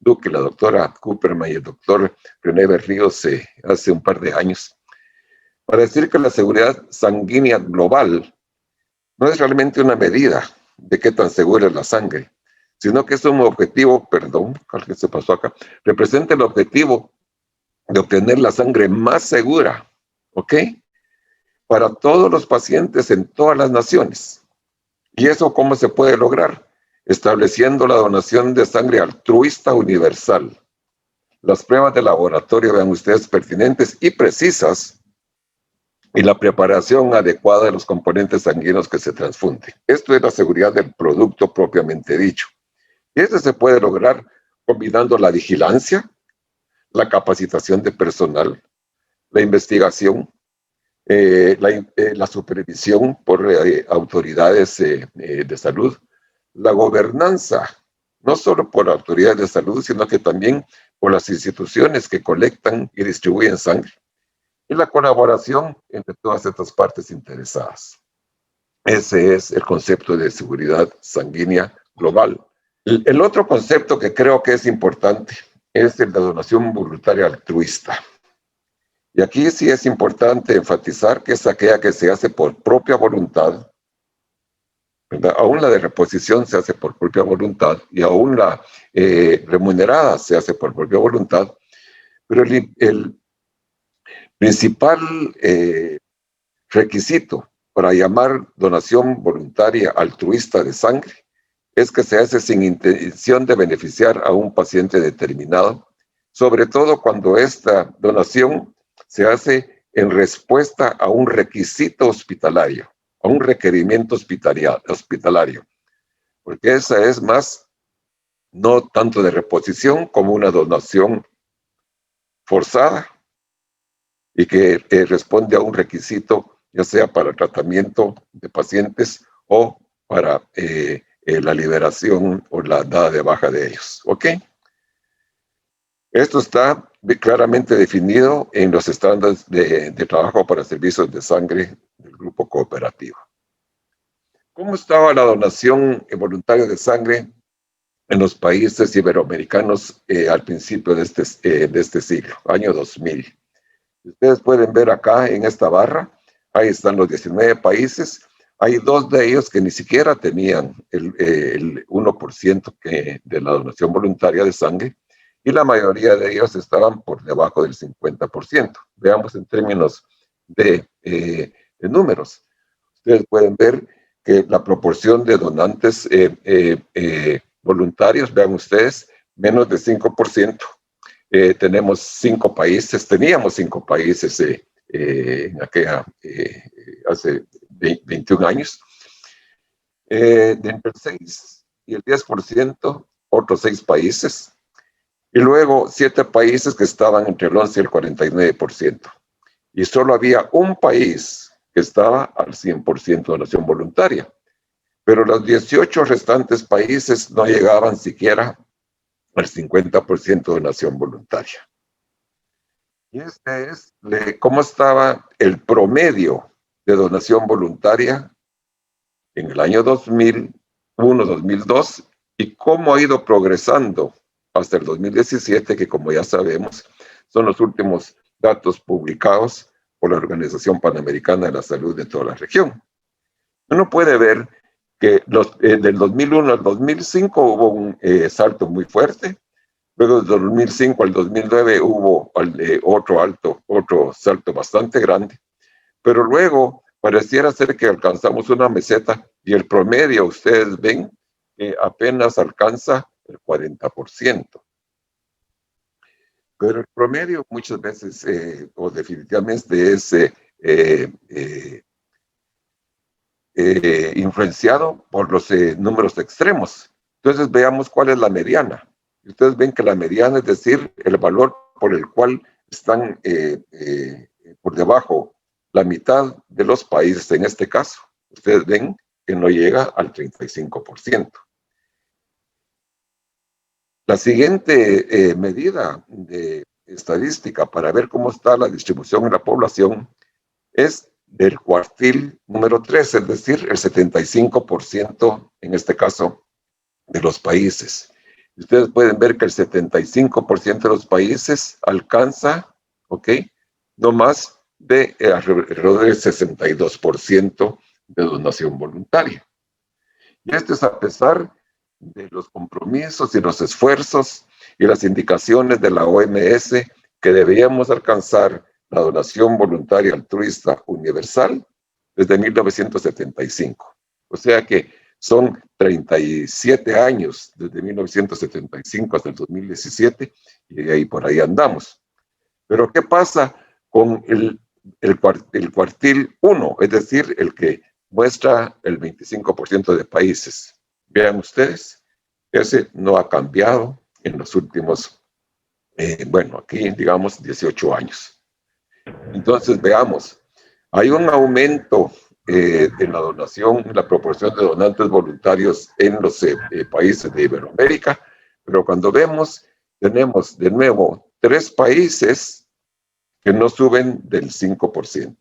Duque, la doctora Cooperman y el doctor René Berríos hace un par de años, para decir que la seguridad sanguínea global no es realmente una medida de qué tan segura es la sangre, sino que es un objetivo, ¿qué se pasó acá? Representa el objetivo de obtener la sangre más segura, ¿ok? Para todos los pacientes en todas las naciones. ¿Y eso cómo se puede lograr? Estableciendo la donación de sangre altruista universal. Las pruebas de laboratorio, vean ustedes, pertinentes y precisas, y la preparación adecuada de los componentes sanguíneos que se transfunden. Esto es la seguridad del producto propiamente dicho. Y esto se puede lograr combinando la vigilancia, la capacitación de personal, la investigación, la supervisión por autoridades de salud, la gobernanza, no solo por autoridades de salud, sino que también por las instituciones que colectan y distribuyen sangre, y la colaboración entre todas estas partes interesadas. Ese es el concepto de seguridad sanguínea global. El otro concepto que creo que es importante es el de donación voluntaria altruista. Y aquí sí es importante enfatizar que es aquella que se hace por propia voluntad, ¿verdad? Aún la de reposición se hace por propia voluntad y aún la remunerada se hace por propia voluntad, pero el principal requisito para llamar donación voluntaria altruista de sangre es que se hace sin intención de beneficiar a un paciente determinado, sobre todo cuando esta donación se hace en respuesta a un requisito hospitalario, a un requerimiento hospitalario, porque esa es más, no tanto de reposición como una donación forzada y que responde a un requisito, ya sea para tratamiento de pacientes o para la liberación o la dada de baja de ellos. ¿Ok? Esto está claramente definido en los estándares de trabajo para servicios de sangre del grupo cooperativo. ¿Cómo estaba la donación voluntaria de sangre en los países iberoamericanos al principio de este siglo, año 2000? Ustedes pueden ver acá en esta barra, ahí están los 19 países. Hay 2 de ellos que ni siquiera tenían el 1% de la donación voluntaria de sangre, y la mayoría de ellos estaban por debajo del 50%. Veamos en términos de números. Ustedes pueden ver que la proporción de donantes voluntarios, vean ustedes, menos de 5%. Teníamos 5 países en aquella, hace 21 años. De entre el 6 y el 10%, otros 6 países. Y luego 7 países que estaban entre el 11 y el 49%. Y solo había un país que estaba al 100% de donación voluntaria. Pero los 18 restantes países no llegaban siquiera al 50% de donación voluntaria. Y este es cómo estaba el promedio de donación voluntaria en el año 2001-2002 y cómo ha ido progresando hasta el 2017, que como ya sabemos, son los últimos datos publicados por la Organización Panamericana de la Salud de toda la región. Uno puede ver que del 2001 al 2005 hubo un salto muy fuerte. Luego del 2005 al 2009 hubo otro salto bastante grande. Pero luego pareciera ser que alcanzamos una meseta y el promedio, ustedes ven, apenas alcanza el 40%. Pero el promedio muchas veces, o definitivamente, es influenciado por los números extremos. Entonces veamos cuál es la mediana. Ustedes ven que la mediana, es decir, el valor por el cual están por debajo la mitad de los países, en este caso, ustedes ven que no llega al 35%. La siguiente medida de estadística para ver cómo está la distribución en la población es del cuartil número 3, es decir, el 75% en este caso de los países. Ustedes pueden ver que el 75% de los países alcanza, ¿ok?, no más de alrededor del 62% de donación voluntaria. Y esto es a pesar de los compromisos y los esfuerzos y las indicaciones de la OMS que deberíamos alcanzar la donación voluntaria altruista universal desde 1975. O sea que son 37 años desde 1975 hasta el 2017 y ahí por ahí andamos. Pero ¿qué pasa con el cuartil 1? Es decir, el que muestra el 25% de países. Vean ustedes, ese no ha cambiado en los últimos, aquí digamos 18 años. Entonces veamos, Hay un aumento en la donación, en la proporción de donantes voluntarios en los países de Iberoamérica, pero cuando vemos, tenemos de nuevo 3 países que no suben del 5%.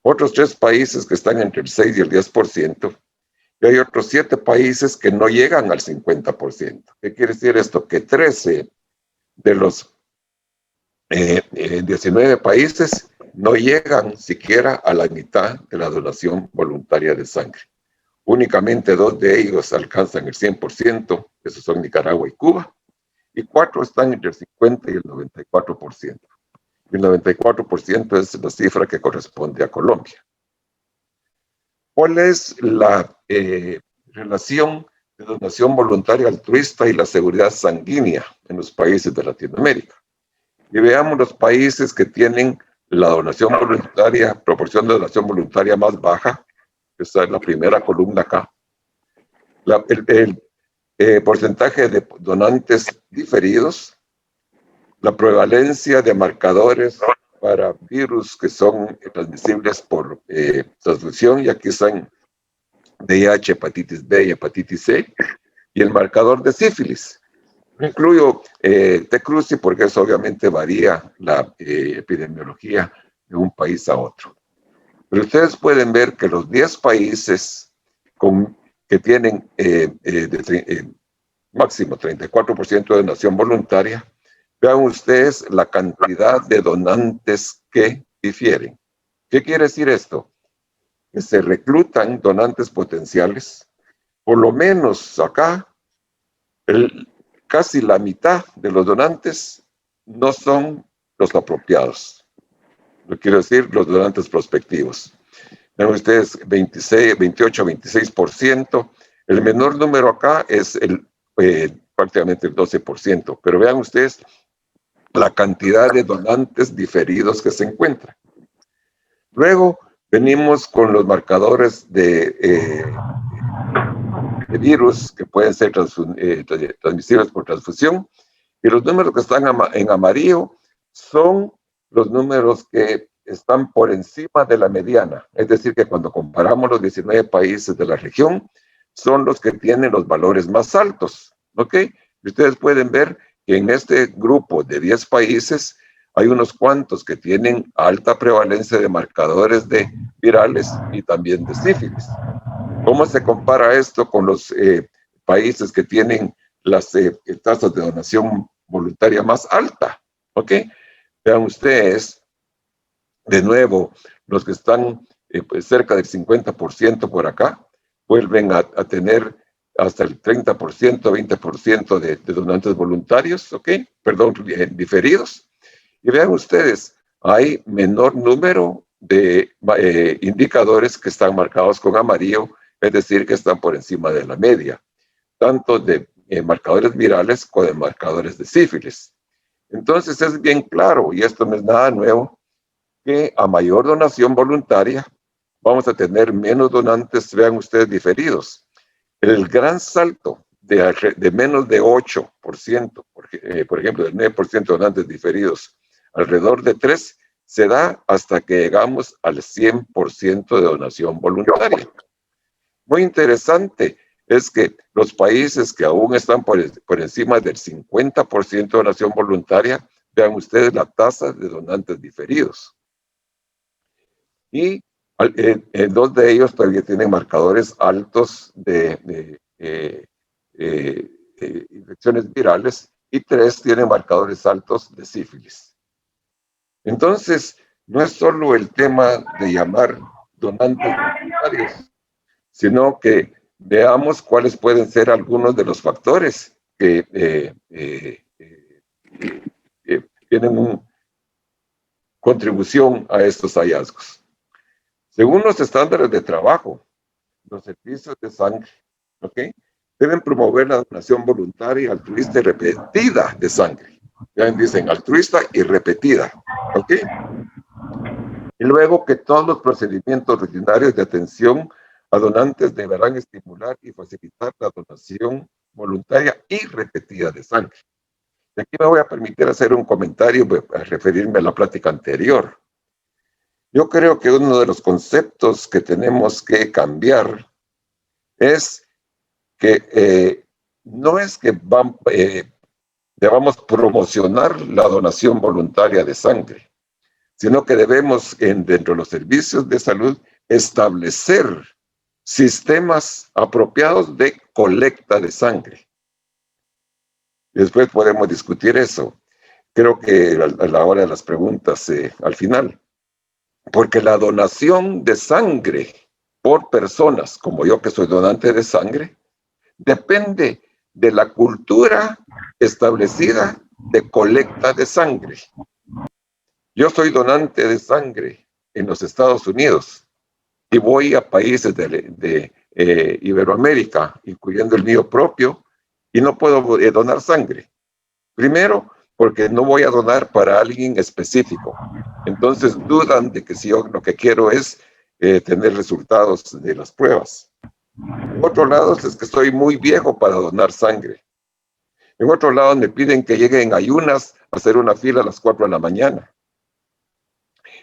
Otros 3 países que están entre el 6 y el 10%, y hay otros 7 países que no llegan al 50%. ¿Qué quiere decir esto? Que 13 de los 19 países no llegan siquiera a la mitad de la donación voluntaria de sangre. Únicamente 2 de ellos alcanzan el 100%, esos son Nicaragua y Cuba, y 4 están entre el 50 y el 94%. Y el 94% es la cifra que corresponde a Colombia. ¿Cuál es la relación de donación voluntaria altruista y la seguridad sanguínea en los países de Latinoamérica? Y veamos los países que tienen la donación voluntaria, proporción de donación voluntaria más baja, que está en la primera columna acá. El porcentaje de donantes diferidos, la prevalencia de marcadores para virus que son transmisibles por transfusión, y aquí están VIH, hepatitis B y hepatitis C, y el marcador de sífilis. No incluyo T-Cruci porque eso obviamente varía la epidemiología de un país a otro. Pero ustedes pueden ver que los 10 países que tienen máximo 34% de donación voluntaria, vean ustedes la cantidad de donantes que difieren. ¿Qué quiere decir esto? Que se reclutan donantes potenciales, por lo menos acá, casi la mitad de los donantes no son los apropiados. Lo quiero decir, los donantes prospectivos. Ven ustedes 26, 28, 26%. El menor número acá es prácticamente el 12%. Pero vean ustedes la cantidad de donantes diferidos que se encuentran. Luego venimos con los marcadores de virus que pueden ser transmisibles por transfusión, y los números que están en amarillo son los números que están por encima de la mediana, es decir, que cuando comparamos los 19 países de la región, son los que tienen los valores más altos, ¿ok? Y ustedes pueden ver que en este grupo de 10 países hay unos cuantos que tienen alta prevalencia de marcadores de virales y también de sífilis. ¿Cómo se compara esto con los países que tienen las tasas de donación voluntaria más alta? ¿Ok? Vean ustedes, de nuevo, los que están pues cerca del 50% por acá, vuelven a tener hasta el 30%, 20% de donantes voluntarios, ¿ok? Perdón, diferidos. Y vean ustedes, hay menor número de indicadores que están marcados con amarillo, es decir, que están por encima de la media, tanto de marcadores virales como de marcadores de sífilis. Entonces es bien claro, y esto no es nada nuevo, que a mayor donación voluntaria vamos a tener menos donantes, vean ustedes, diferidos. El gran salto de menos de 8%, por ejemplo, del 9% de donantes diferidos, alrededor de 3%, se da hasta que llegamos al 100% de donación voluntaria. Muy interesante es que los países que aún están por encima del 50% de donación voluntaria, vean ustedes la tasa de donantes diferidos. Y 2 de ellos todavía tienen marcadores altos de infecciones virales y 3 tienen marcadores altos de sífilis. Entonces, no es solo el tema de llamar donantes voluntarios, sino que veamos cuáles pueden ser algunos de los factores que tienen una contribución a estos hallazgos. Según los estándares de trabajo, los servicios de sangre, ¿ok?, deben promover la donación voluntaria, altruista y repetida de sangre. Ya dicen altruista y repetida, ¿ok? Y luego que todos los procedimientos rutinarios de atención a donantes deberán estimular y facilitar la donación voluntaria y repetida de sangre. Y aquí me voy a permitir hacer un comentario, a referirme a la plática anterior. Yo creo que uno de los conceptos que tenemos que cambiar es que no es que debamos promocionar la donación voluntaria de sangre, sino que debemos, dentro de los servicios de salud, establecer sistemas apropiados de colecta de sangre. Después podemos discutir eso. Creo que a la hora de las preguntas al final, porque la donación de sangre por personas, como yo que soy donante de sangre, depende de la cultura establecida de colecta de sangre. Yo soy donante de sangre en los Estados Unidos y voy a países de Iberoamérica, incluyendo el mío propio, y no puedo donar sangre. Primero, porque no voy a donar para alguien específico. Entonces dudan de que si yo lo que quiero es tener resultados de las pruebas. En otro lado, es que estoy muy viejo para donar sangre. En otro lado, me piden que llegue en ayunas a hacer una fila a las 4 de la mañana.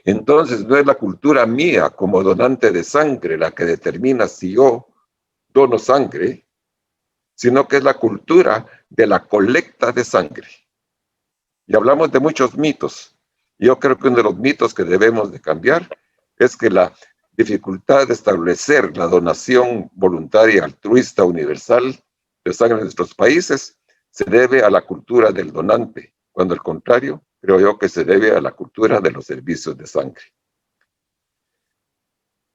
Entonces, no es la cultura mía como donante de sangre la que determina si yo dono sangre, sino que es la cultura de la colecta de sangre. Y hablamos de muchos mitos. Yo creo que uno de los mitos que debemos de cambiar es que la dificultad de establecer la donación voluntaria, altruista, universal de sangre en nuestros países se debe a la cultura del donante, cuando al contrario, creo yo que se debe a la cultura de los servicios de sangre.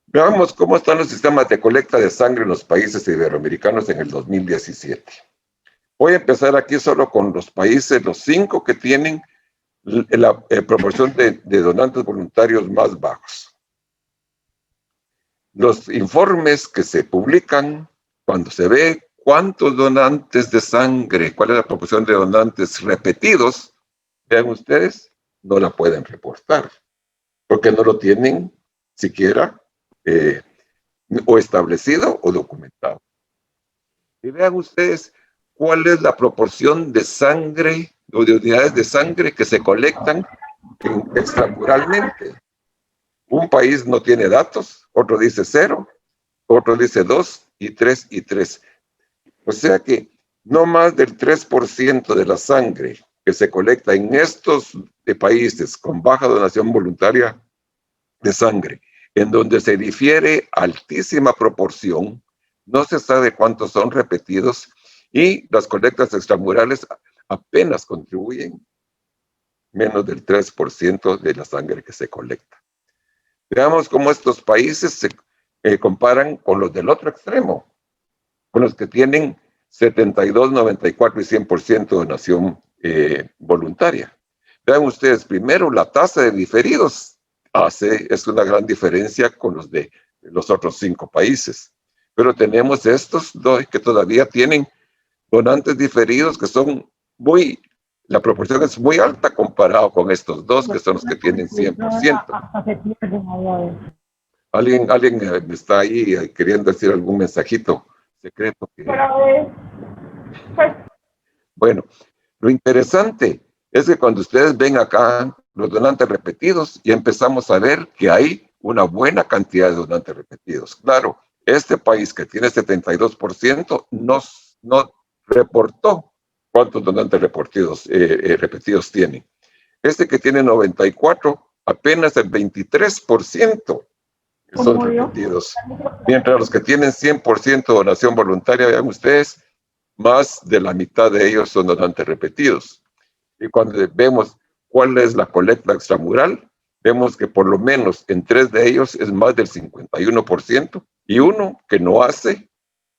Veamos cómo están los sistemas de colecta de sangre en los países iberoamericanos en el 2017. Voy a empezar aquí solo con los países, los 5 que tienen la proporción de donantes voluntarios más bajos. Los informes que se publican, cuando se ve cuántos donantes de sangre, cuál es la proporción de donantes repetidos, vean ustedes, no la pueden reportar, porque no lo tienen siquiera o establecido o documentado. Y vean ustedes cuál es la proporción de sangre o de unidades de sangre que se colectan extramuralmente. Un país no tiene datos, otro dice 0, otro dice 2 y 3 y 3. O sea que no más del 3% de la sangre que se colecta en estos países con baja donación voluntaria de sangre, en donde se difiere altísima proporción, no se sabe cuántos son repetidos y las colectas extramurales apenas contribuyen menos del 3% de la sangre que se colecta. Veamos cómo estos países se comparan con los del otro extremo, con los que tienen 72, 94 y 100% de donación voluntaria. Vean ustedes, primero, la tasa de diferidos es una gran diferencia con los de los otros 5 países. Pero tenemos estos 2 que todavía tienen donantes diferidos que son la proporción es muy alta comparado con estos 2 que son los que tienen 100%. Alguien está ahí queriendo decir algún mensajito secreto. Bueno, lo interesante es que cuando ustedes ven acá los donantes repetidos, ya empezamos a ver que hay una buena cantidad de donantes repetidos. Claro, este país que tiene 72% no reportó cuántos donantes repetidos tienen. Este que tiene 94, apenas el 23% son repetidos. Mientras los que tienen 100% donación voluntaria, vean ustedes, más de la mitad de ellos son donantes repetidos. Y cuando vemos cuál es la colecta extramural, vemos que por lo menos en 3 de ellos es más del 51%, y uno que no hace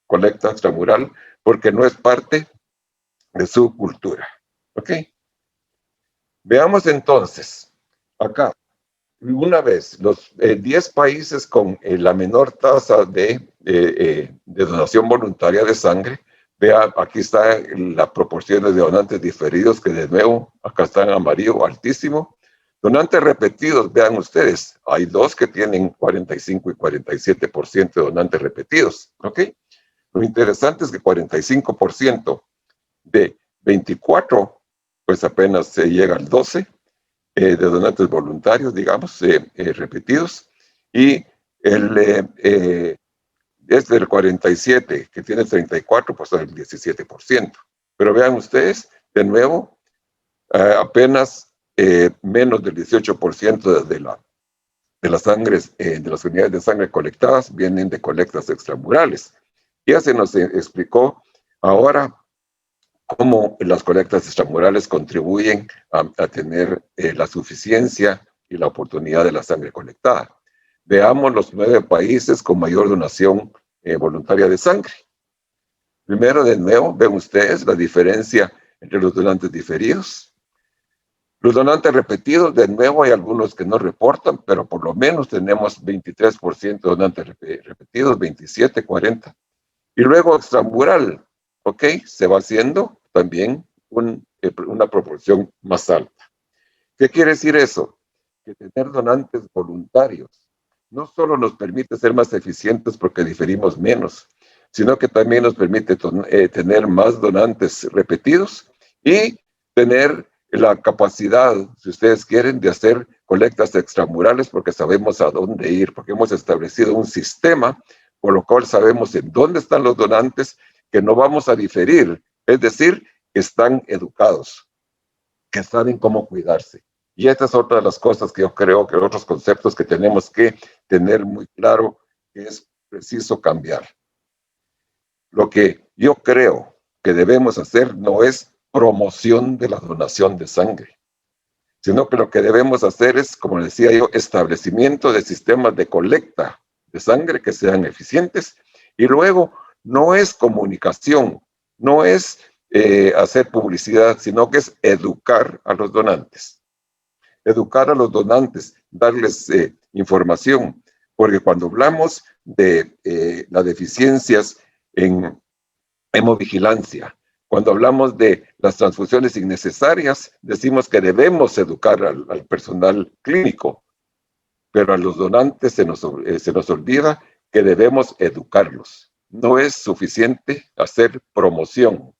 colecta extramural porque no es parte de su cultura. ¿Ok? Veamos entonces, acá, una vez, los 10 países con la menor tasa de donación voluntaria de sangre. Vea, aquí está la proporción de donantes diferidos, que de nuevo, acá está en amarillo, altísimo. Donantes repetidos, vean ustedes, hay 2 que tienen 45 y 47% de donantes repetidos, ¿ok? Lo interesante es que 45% de 24, pues apenas se llega al 12, de donantes voluntarios, digamos, repetidos, y es del 47, que tiene 34, pues el 17%. Pero vean ustedes, de nuevo, apenas menos del 18% de las sangres, de las unidades de sangre colectadas vienen de colectas extramurales. Ya se nos explicó ahora cómo las colectas extramurales contribuyen a tener la suficiencia y la oportunidad de la sangre colectada. Veamos los 9 países con mayor donación voluntaria de sangre. Primero, de nuevo, ven ustedes la diferencia entre los donantes diferidos. Los donantes repetidos, de nuevo, hay algunos que no reportan, pero por lo menos tenemos 23% de donantes repetidos, 27, 40. Y luego extramural, ¿ok? Se va haciendo también una proporción más alta. ¿Qué quiere decir eso? Que tener donantes voluntarios no solo nos permite ser más eficientes porque diferimos menos, sino que también nos permite tener más donantes repetidos y tener la capacidad, si ustedes quieren, de hacer colectas extramurales porque sabemos a dónde ir, porque hemos establecido un sistema por lo cual sabemos en dónde están los donantes, que no vamos a diferir, es decir, que están educados, que saben cómo cuidarse. Y esta es otra de las cosas que yo creo que otros conceptos que tenemos que tener muy claro, que es preciso cambiar. Lo que yo creo que debemos hacer no es promoción de la donación de sangre, sino que lo que debemos hacer es, como decía yo, establecimiento de sistemas de colecta de sangre que sean eficientes, y luego no es comunicación, no es hacer publicidad, sino que es educar a los donantes. Educar a los donantes, darles información, porque cuando hablamos de las deficiencias en hemovigilancia, cuando hablamos de las transfusiones innecesarias, decimos que debemos educar al personal clínico, pero a los donantes se nos olvida que debemos educarlos. No es suficiente hacer promoción.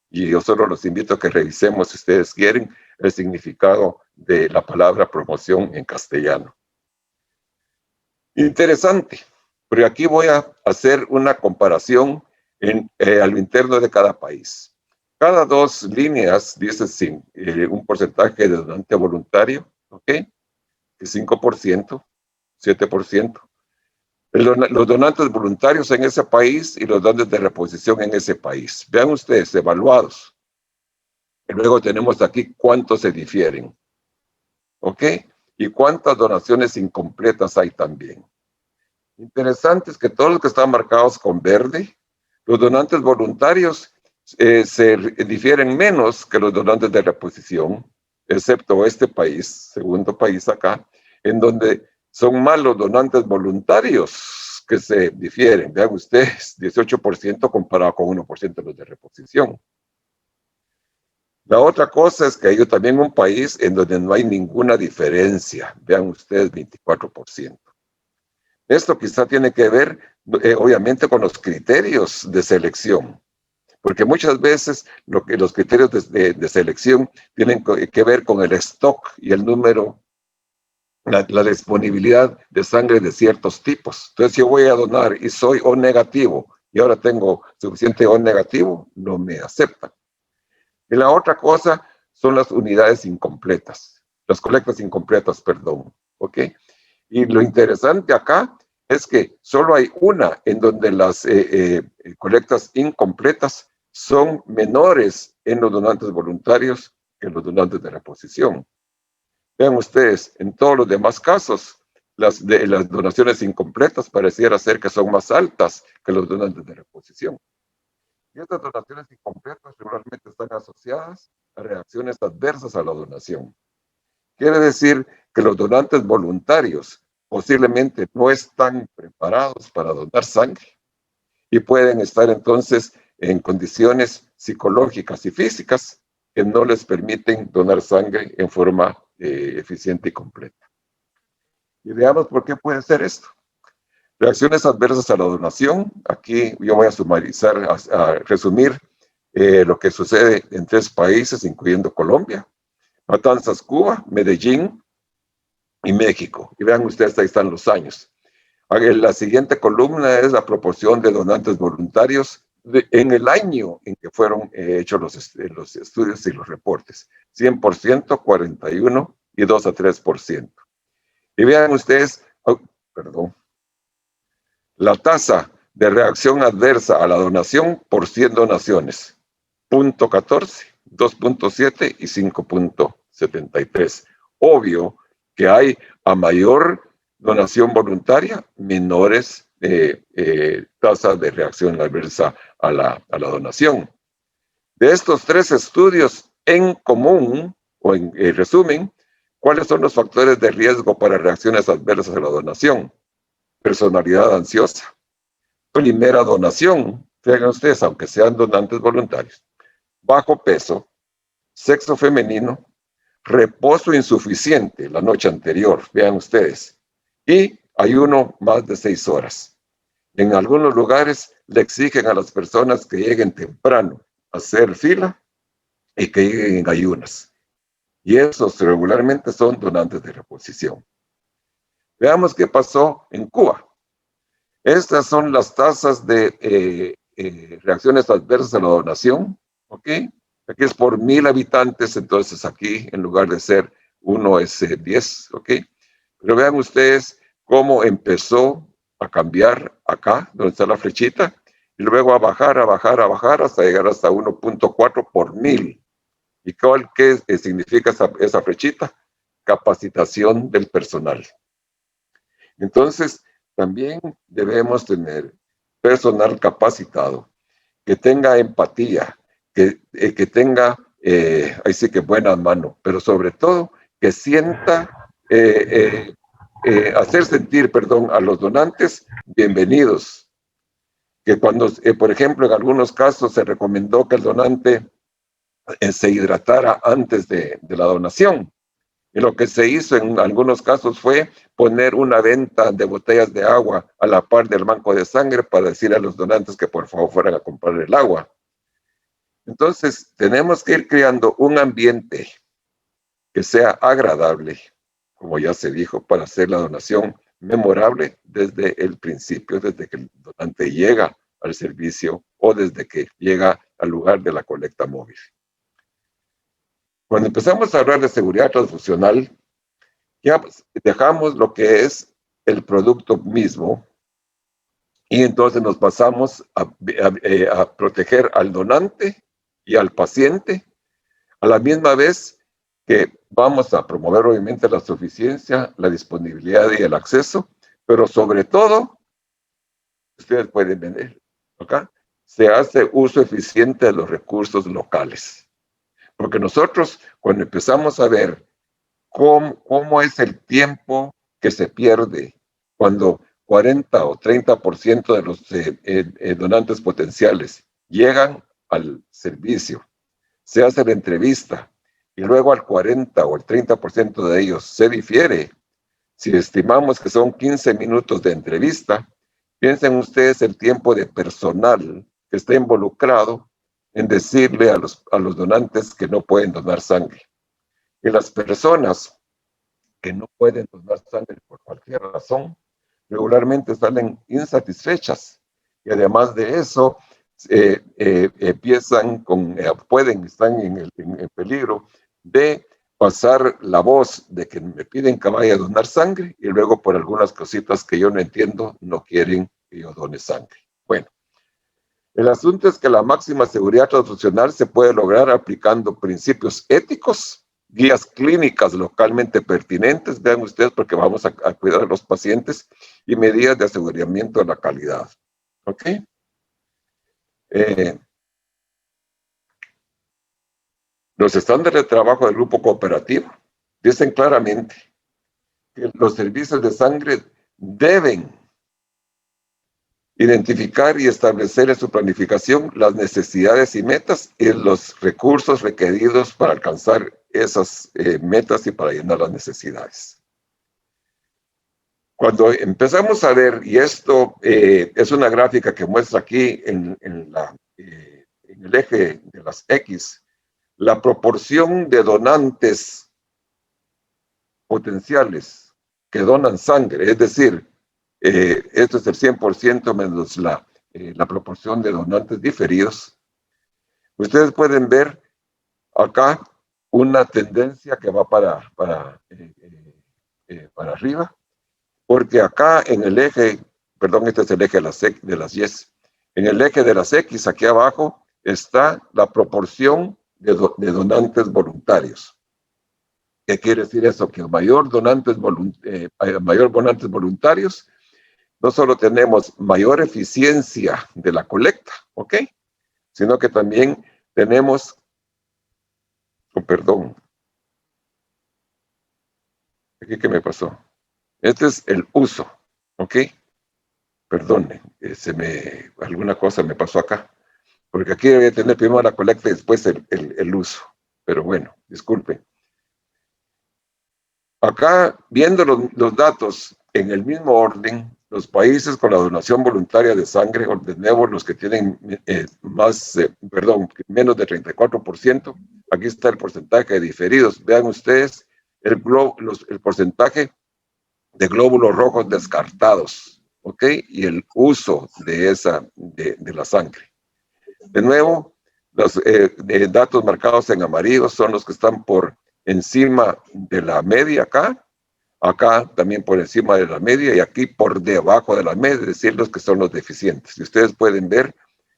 Y yo solo los invito a que revisemos, si ustedes quieren, el significado de la palabra promoción en castellano. Interesante, pero aquí voy a hacer una comparación a lo interno de cada país. Cada 2 líneas dice un porcentaje de donante voluntario, ¿ok? 5%, 7%. Los donantes voluntarios en ese país y los donantes de reposición en ese país. Vean ustedes, evaluados. Y luego tenemos aquí cuántos se difieren, ¿ok? Y cuántas donaciones incompletas hay también. Interesante es que todos los que están marcados con verde, los donantes voluntarios se difieren menos que los donantes de reposición, excepto este país, segundo país acá, en donde son más los donantes voluntarios que se difieren. Vean ustedes, 18% comparado con 1% de los de reposición. La otra cosa es que hay también un país en donde no hay ninguna diferencia. Vean ustedes, 24%. Esto quizá tiene que ver, obviamente, con los criterios de selección, porque muchas veces los criterios de selección tienen que ver con el stock y el número, la disponibilidad de sangre de ciertos tipos. Entonces, si yo voy a donar y soy O negativo y ahora tengo suficiente O negativo, no me aceptan. Y la otra cosa son las unidades incompletas, las colectas incompletas, perdón, ¿ok? Y lo interesante acá es que solo hay una en donde las colectas incompletas son menores en los donantes voluntarios que en los donantes de reposición. Vean ustedes, en todos los demás casos, las donaciones incompletas pareciera ser que son más altas que los donantes de reposición. Y estas donaciones incompletas regularmente están asociadas a reacciones adversas a la donación. Quiere decir que los donantes voluntarios posiblemente no están preparados para donar sangre y pueden estar entonces en condiciones psicológicas y físicas que no les permiten donar sangre en forma eficiente y completa. Y veamos por qué puede ser esto. Reacciones adversas a la donación. Aquí yo voy a sumarizar, a resumir lo que sucede en 3 países, incluyendo Colombia. Matanzas, Cuba, Medellín y México. Y vean ustedes, ahí están los años. La siguiente columna es la proporción de donantes voluntarios en el año en que fueron hechos los estudios y los reportes. 100%, 41% y 2 a 3%. Y vean ustedes, la tasa de reacción adversa a la donación por 100 donaciones. 0.14, 2.7 y 5.73. Obvio que hay a mayor donación voluntaria, menores tasas de reacción adversa a la donación. De estos 3 estudios en común, o en resumen, ¿cuáles son los factores de riesgo para reacciones adversas a la donación? Personalidad ansiosa, primera donación, fíjense ustedes, aunque sean donantes voluntarios, bajo peso, sexo femenino, reposo insuficiente la noche anterior, vean ustedes, y ayuno más de 6 horas. En algunos lugares le exigen a las personas que lleguen temprano a hacer fila y que lleguen en ayunas. Y esos regularmente son donantes de reposición. Veamos qué pasó en Cuba. Estas son las tasas de reacciones adversas a la donación, ¿ok? Aquí es por 1000 habitantes, entonces aquí en lugar de ser 1 es 10, ¿ok? Pero vean ustedes cómo empezó a cambiar acá, donde está la flechita, y luego a bajar, hasta llegar hasta 1.4 por 1000. ¿Y qué significa esa flechita? Capacitación del personal. Entonces, también debemos tener personal capacitado, que tenga empatía, que tenga, ahí sí que buenas manos, pero sobre todo que sienta, hacer sentir, a los donantes bienvenidos. Que cuando, por ejemplo, en algunos casos se recomendó que el donante se hidratara antes de la donación. Y lo que se hizo en algunos casos fue poner una venta de botellas de agua a la par del banco de sangre para decir a los donantes que por favor fueran a comprar el agua. Entonces, tenemos que ir creando un ambiente que sea agradable, como ya se dijo, para hacer la donación memorable desde el principio, desde que el donante llega al servicio o desde que llega al lugar de la colecta móvil. Cuando empezamos a hablar de seguridad transfusional, ya dejamos lo que es el producto mismo y entonces nos pasamos a proteger al donante y al paciente, a la misma vez que vamos a promover obviamente la suficiencia, la disponibilidad y el acceso, pero sobre todo, ustedes pueden ver acá, se hace uso eficiente de los recursos locales. Porque nosotros, cuando empezamos a ver cómo es el tiempo que se pierde cuando 40 o 30% de los donantes potenciales llegan al servicio, se hace la entrevista y luego al 40 o el 30% de ellos se difiere. Si estimamos que son 15 minutos de entrevista, piensen ustedes el tiempo de personal que está involucrado en decirle a los donantes que no pueden donar sangre. Y las personas que no pueden donar sangre por cualquier razón, regularmente salen insatisfechas. Y además de eso, están en peligro de pasar la voz de que me piden que vaya a donar sangre y luego por algunas cositas que yo no entiendo, no quieren que yo done sangre. Bueno. El asunto es que la máxima seguridad transfusional se puede lograr aplicando principios éticos, guías clínicas localmente pertinentes, vean ustedes porque vamos a cuidar a los pacientes, y medidas de aseguramiento de la calidad. ¿Ok? Los estándares de trabajo del grupo cooperativo dicen claramente que los servicios de sangre deben identificar y establecer en su planificación las necesidades y metas y los recursos requeridos para alcanzar esas metas y para llenar las necesidades. Cuando empezamos a ver, y esto es una gráfica que muestra aquí en el eje de las X, la proporción de donantes potenciales que donan sangre, es decir, esto es el 100% menos la proporción de donantes diferidos, ustedes pueden ver acá una tendencia que va para arriba, porque acá en el eje, perdón, este es el eje de las Y, en el eje de las X, aquí abajo, está la proporción de donantes voluntarios. ¿Qué quiere decir eso? Que mayor donantes voluntarios, no solo tenemos mayor eficiencia de la colecta, ¿ok? Sino que también tenemos, perdón, aquí qué me pasó. Este es el uso, ¿ok? Perdone, alguna cosa me pasó acá, porque aquí debe tener primero la colecta y después el uso, pero bueno, disculpen. Acá, viendo los datos en el mismo orden, los países con la donación voluntaria de sangre, ordenemos los que tienen menos de 34%, aquí está el porcentaje de diferidos. Vean ustedes el porcentaje de glóbulos rojos descartados, ¿ok? Y el uso de la sangre. De nuevo, los datos marcados en amarillo son los que están por encima de la media acá también por encima de la media y aquí por debajo de la media, es decir, los que son los deficientes. Y ustedes pueden ver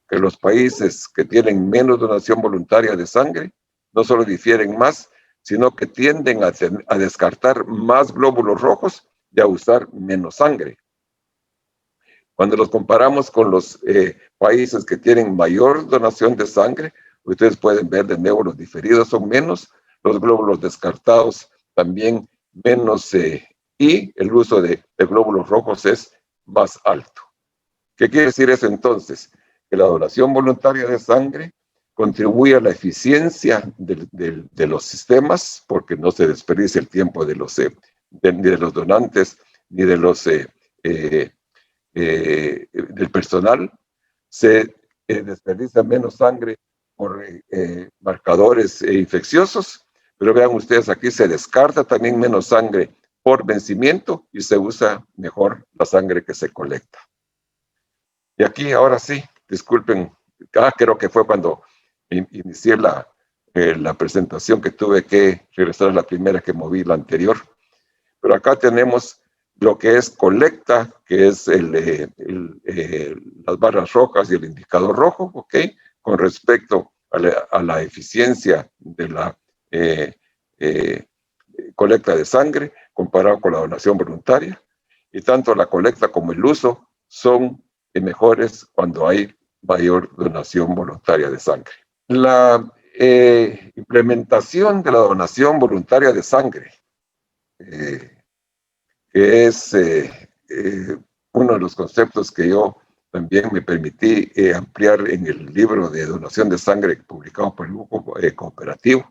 que los países que tienen menos donación voluntaria de sangre no solo difieren más, sino que tienden a descartar más glóbulos rojos y a usar menos sangre. Cuando los comparamos con los países que tienen mayor donación de sangre, ustedes pueden ver de nuevo los diferidos son menos, los glóbulos descartados también menos, y el uso de glóbulos rojos es más alto. ¿Qué quiere decir eso entonces? Que la donación voluntaria de sangre contribuye a la eficiencia de los sistemas, porque no se desperdicia el tiempo ni de los donantes, ni de los del personal. Se desperdicia menos sangre por marcadores infecciosos, pero vean ustedes, aquí se descarta también menos sangre por vencimiento y se usa mejor la sangre que se colecta. Y aquí, ahora sí, disculpen, creo que fue cuando inicié la presentación que tuve que regresar a la primera que moví, la anterior. Pero acá tenemos lo que es colecta, que es las barras rojas y el indicador rojo, ¿ok? Con respecto a la eficiencia de la colecta de sangre comparado con la donación voluntaria, y tanto la colecta como el uso son mejores cuando hay mayor donación voluntaria de sangre. La implementación de la donación voluntaria de sangre, que es uno de los conceptos que yo también me permití ampliar en el libro de donación de sangre publicado por el grupo cooperativo.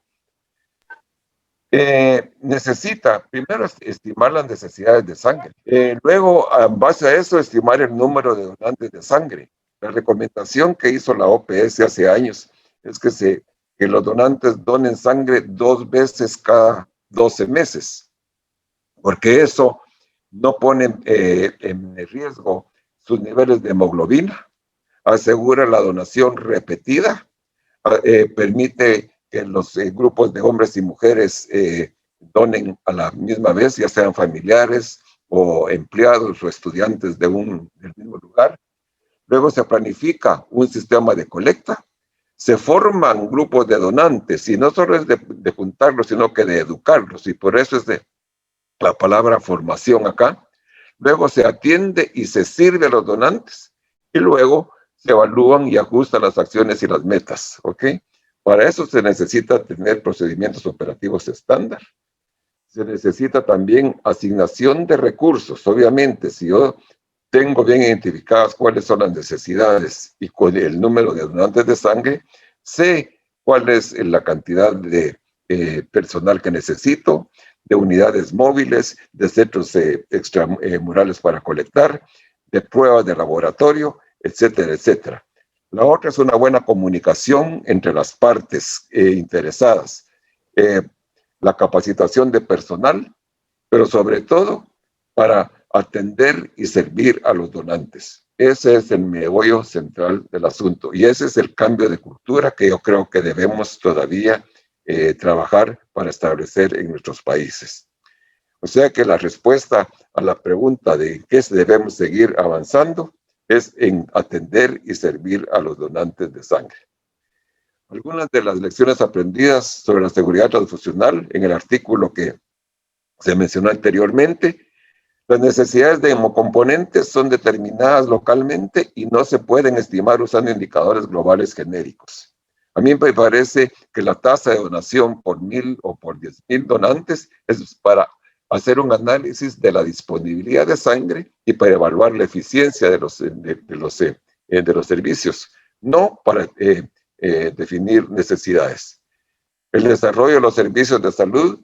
Necesita primero estimar las necesidades de sangre, luego en base a eso estimar el número de donantes de sangre. La recomendación que hizo la OPS hace años es que los donantes donen sangre 2 veces cada 12 meses, porque eso no pone en riesgo sus niveles de hemoglobina, asegura la donación repetida, permite que los grupos de hombres y mujeres donen a la misma vez, ya sean familiares o empleados o estudiantes del mismo lugar. Luego se planifica un sistema de colecta, se forman grupos de donantes, y no solo es de juntarlos, sino que de educarlos, y por eso es de la palabra formación acá. Luego se atiende y se sirve a los donantes, y luego se evalúan y ajustan las acciones y las metas, ¿ok? Para eso se necesita tener procedimientos operativos estándar. Se necesita también asignación de recursos. Obviamente, si yo tengo bien identificadas cuáles son las necesidades y con el número de donantes de sangre, sé cuál es la cantidad de personal que necesito, de unidades móviles, de centros extramurales para colectar, de pruebas de laboratorio, etcétera, etcétera. La otra es una buena comunicación entre las partes interesadas, la capacitación de personal, pero sobre todo para atender y servir a los donantes. Ese es el meollo central del asunto y ese es el cambio de cultura que yo creo que debemos todavía trabajar para establecer en nuestros países. O sea que la respuesta a la pregunta de en qué debemos seguir avanzando es en atender y servir a los donantes de sangre. Algunas de las lecciones aprendidas sobre la seguridad transfusional en el artículo que se mencionó anteriormente: las necesidades de hemocomponentes son determinadas localmente y no se pueden estimar usando indicadores globales genéricos. A mí me parece que la tasa de donación por 1,000 o por 10,000 donantes es para hacer un análisis de la disponibilidad de sangre y para evaluar la eficiencia de los servicios, no para definir necesidades. El desarrollo de los servicios de salud,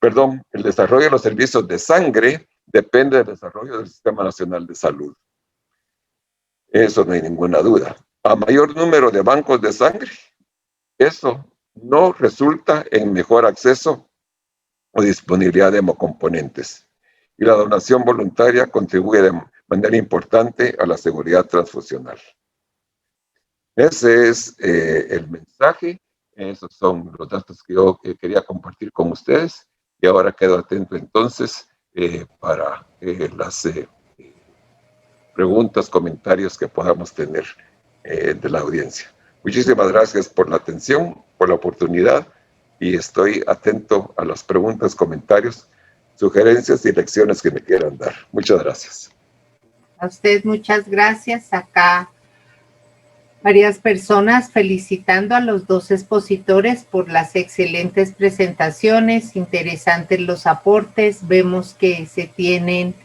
el desarrollo de los servicios de sangre depende del desarrollo del Sistema Nacional de Salud. Eso no hay ninguna duda. A mayor número de bancos de sangre, eso no resulta en mejor acceso o disponibilidad de hemocomponentes. Y la donación voluntaria contribuye de manera importante a la seguridad transfusional. Ese es el mensaje. Esos son los datos que yo quería compartir con ustedes. Y ahora quedo atento entonces para las preguntas, comentarios que podamos tener de la audiencia. Muchísimas gracias por la atención, por la oportunidad, y estoy atento a las preguntas, comentarios, sugerencias y lecciones que me quieran dar. Muchas gracias. A usted muchas gracias. Acá varias personas felicitando a los dos expositores por las excelentes presentaciones, interesantes los aportes. Vemos que se tienen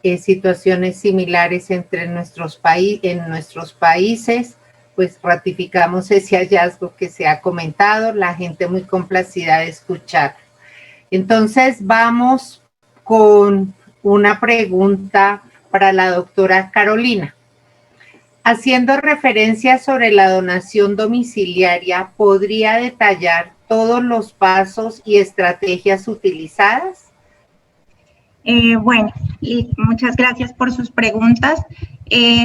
situaciones similares entre en nuestros países, pues ratificamos ese hallazgo que se ha comentado, la gente muy complacida de escuchar. Entonces vamos con una pregunta para la doctora Carolina. Haciendo referencia sobre la donación domiciliaria, ¿podría detallar todos los pasos y estrategias utilizadas? Bueno, muchas gracias por sus preguntas.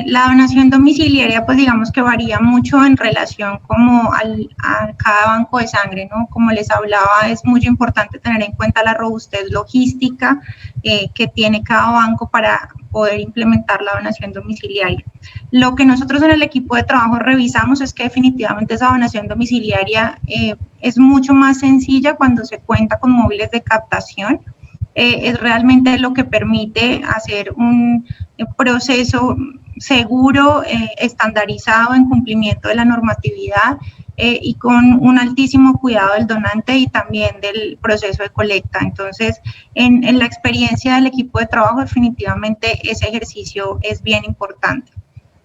La donación domiciliaria, pues digamos que varía mucho en relación como a cada banco de sangre, ¿no? Como les hablaba, es muy importante tener en cuenta la robustez logística que tiene cada banco para poder implementar la donación domiciliaria. Lo que nosotros en el equipo de trabajo revisamos es que definitivamente esa donación domiciliaria es mucho más sencilla cuando se cuenta con móviles de captación. Es realmente lo que permite hacer un proceso seguro, estandarizado en cumplimiento de la normatividad y con un altísimo cuidado del donante y también del proceso de colecta. Entonces, en la experiencia del equipo de trabajo, definitivamente ese ejercicio es bien importante.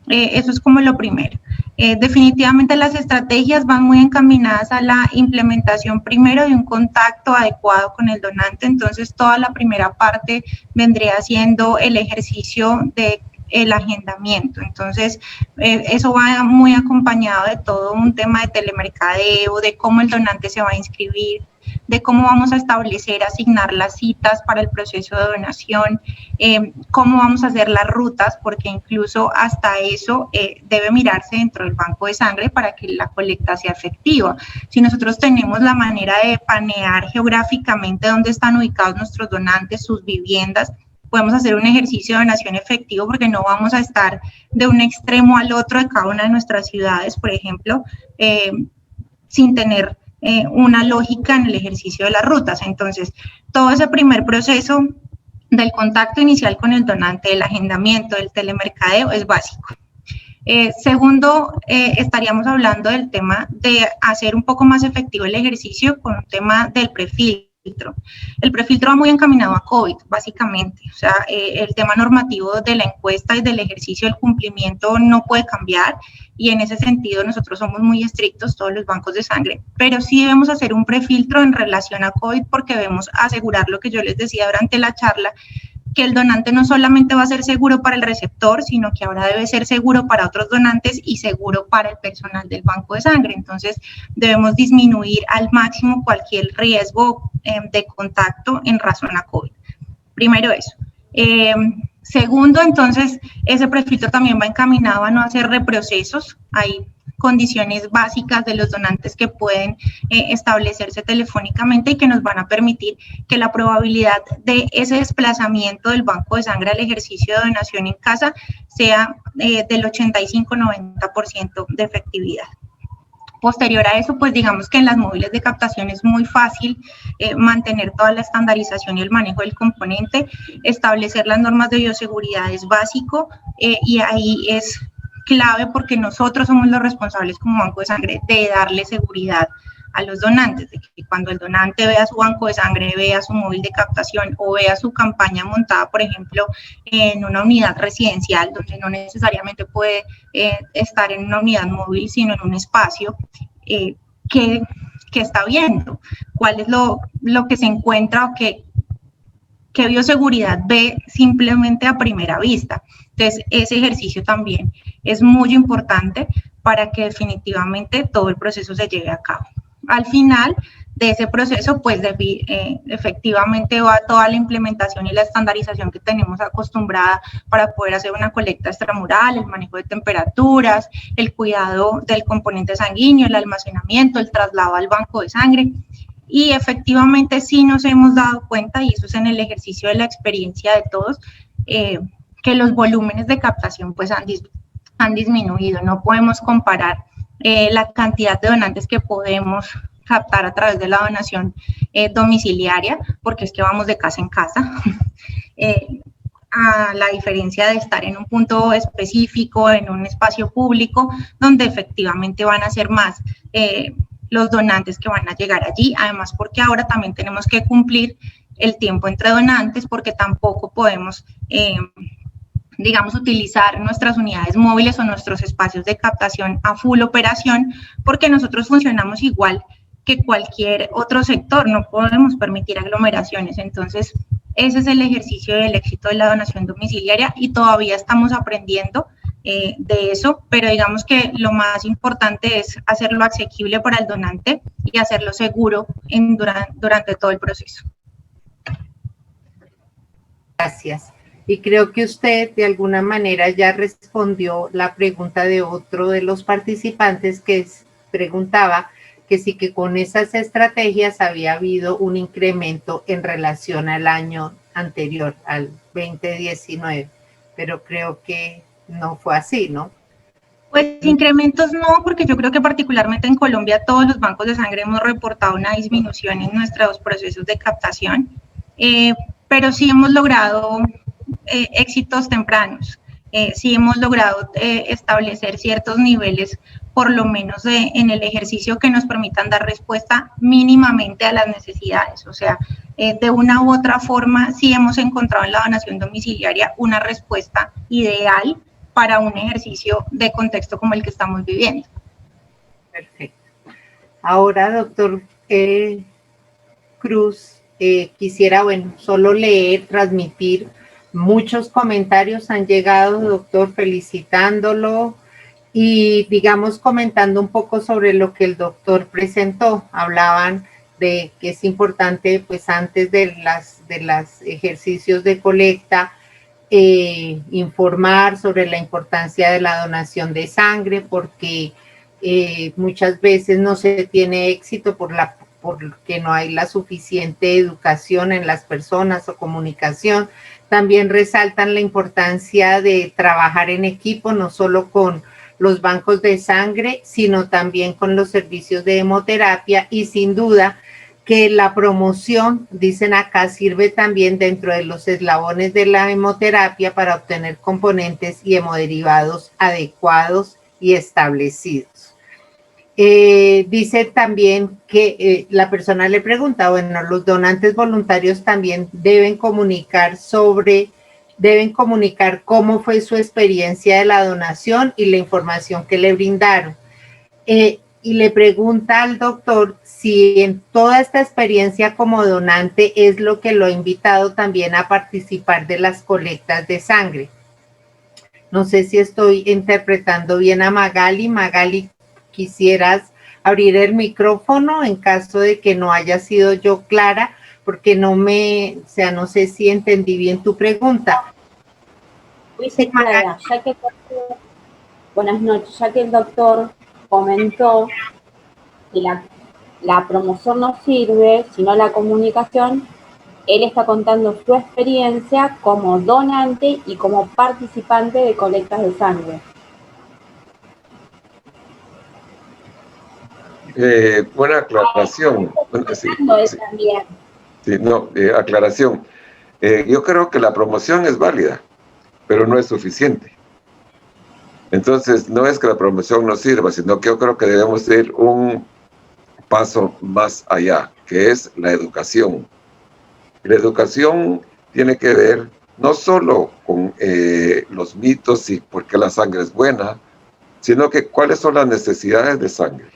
Eso es como lo primero. Definitivamente las estrategias van muy encaminadas a la implementación primero de un contacto adecuado con el donante. Entonces toda la primera parte vendría siendo el ejercicio de el agendamiento. Entonces eso va muy acompañado de todo un tema de telemercadeo, de cómo el donante se va a inscribir, de cómo vamos a establecer, asignar las citas para el proceso de donación, cómo vamos a hacer las rutas, porque incluso hasta eso debe mirarse dentro del banco de sangre para que la colecta sea efectiva. Si nosotros tenemos la manera de panear geográficamente dónde están ubicados nuestros donantes, sus viviendas, podemos hacer un ejercicio de donación efectivo porque no vamos a estar de un extremo al otro de cada una de nuestras ciudades, por ejemplo, sin tener una lógica en el ejercicio de las rutas. Entonces, todo ese primer proceso del contacto inicial con el donante, del agendamiento, del telemercadeo es básico. Segundo, estaríamos hablando del tema de hacer un poco más efectivo el ejercicio con un tema del prefiltro. El prefiltro va muy encaminado a COVID, básicamente. O sea, el tema normativo de la encuesta y del ejercicio del cumplimiento no puede cambiar y en ese sentido nosotros somos muy estrictos, todos los bancos de sangre, pero sí debemos hacer un prefiltro en relación a COVID porque debemos asegurar lo que yo les decía durante la charla, que el donante no solamente va a ser seguro para el receptor, sino que ahora debe ser seguro para otros donantes y seguro para el personal del banco de sangre. Entonces, debemos disminuir al máximo cualquier riesgo de contacto en razón a COVID. Primero eso. Segundo, entonces, ese prefiltro también va encaminado a no hacer reprocesos. Hay condiciones básicas de los donantes que pueden establecerse telefónicamente y que nos van a permitir que la probabilidad de ese desplazamiento del banco de sangre al ejercicio de donación en casa sea del 85-90% de efectividad. Posterior a eso, pues digamos que en las móviles de captación es muy fácil mantener toda la estandarización y el manejo del componente, establecer las normas de bioseguridad es básico y ahí es clave porque nosotros somos los responsables como banco de sangre de darle seguridad a los donantes, de que cuando el donante vea su banco de sangre, vea su móvil de captación o vea su campaña montada, por ejemplo, en una unidad residencial, donde no necesariamente puede estar en una unidad móvil, sino en un espacio, que está viendo, cuál es lo que se encuentra o qué bioseguridad ve simplemente a primera vista. Entonces, ese ejercicio también es muy importante para que definitivamente todo el proceso se lleve a cabo. Al final de ese proceso, pues efectivamente va toda la implementación y la estandarización que tenemos acostumbrada para poder hacer una colecta extramural, el manejo de temperaturas, el cuidado del componente sanguíneo, el almacenamiento, el traslado al banco de sangre. Y efectivamente sí nos hemos dado cuenta, y eso es en el ejercicio de la experiencia de todos, que los volúmenes de captación pues han disminuido. No podemos comparar la cantidad de donantes que podemos captar a través de la donación domiciliaria, porque es que vamos de casa en casa, a la diferencia de estar en un punto específico, en un espacio público, donde efectivamente van a ser más los donantes que van a llegar allí, además porque ahora también tenemos que cumplir el tiempo entre donantes, porque tampoco podemos digamos, utilizar nuestras unidades móviles o nuestros espacios de captación a full operación, porque nosotros funcionamos igual que cualquier otro sector, no podemos permitir aglomeraciones. Entonces, ese es el ejercicio del éxito de la donación domiciliaria y todavía estamos aprendiendo de eso, pero digamos que lo más importante es hacerlo asequible para el donante y hacerlo seguro durante todo el proceso. Gracias. Y creo que usted de alguna manera ya respondió la pregunta de otro de los participantes que preguntaba que sí que con esas estrategias había habido un incremento en relación al año anterior, al 2019, pero creo que no fue así, ¿no? Pues incrementos no, porque yo creo que particularmente en Colombia todos los bancos de sangre hemos reportado una disminución en nuestros procesos de captación, pero sí hemos logrado éxitos tempranos, sí hemos logrado establecer ciertos niveles, por lo menos en el ejercicio que nos permitan dar respuesta mínimamente a las necesidades, o sea, de una u otra forma sí hemos encontrado en la donación domiciliaria una respuesta ideal para un ejercicio de contexto como el que estamos viviendo. Perfecto. Ahora, doctor Cruz, quisiera, bueno, solo leer, transmitir. Muchos comentarios han llegado, doctor, felicitándolo y, digamos, comentando un poco sobre lo que el doctor presentó. Hablaban de que es importante, pues, antes de las ejercicios de colecta, informar sobre la importancia de la donación de sangre, porque muchas veces no se tiene éxito porque no hay la suficiente educación en las personas o comunicación. También resaltan la importancia de trabajar en equipo, no solo con los bancos de sangre, sino también con los servicios de hemoterapia, y sin duda que la promoción, dicen acá, sirve también dentro de los eslabones de la hemoterapia para obtener componentes y hemoderivados adecuados y establecidos. Dice también que la persona le pregunta, bueno, los donantes voluntarios también deben comunicar cómo fue su experiencia de la donación y la información que le brindaron. y le pregunta al doctor si en toda esta experiencia como donante es lo que lo ha invitado también a participar de las colectas de sangre. No sé si estoy interpretando bien a Magali. Magali, ¿quisieras abrir el micrófono en caso de que no haya sido yo clara? Porque no sé si entendí bien tu pregunta. Clara, buenas noches, ya que el doctor comentó que la promoción no sirve, sino la comunicación, él está contando su experiencia como donante y como participante de colectas de sangre. Buena aclaración. Aclaración. Yo creo que la promoción es válida, pero no es suficiente. Entonces, no es que la promoción no sirva, sino que yo creo que debemos ir un paso más allá, que es la educación. La educación tiene que ver no solo con los mitos y por qué la sangre es buena, sino que cuáles son las necesidades de sangre.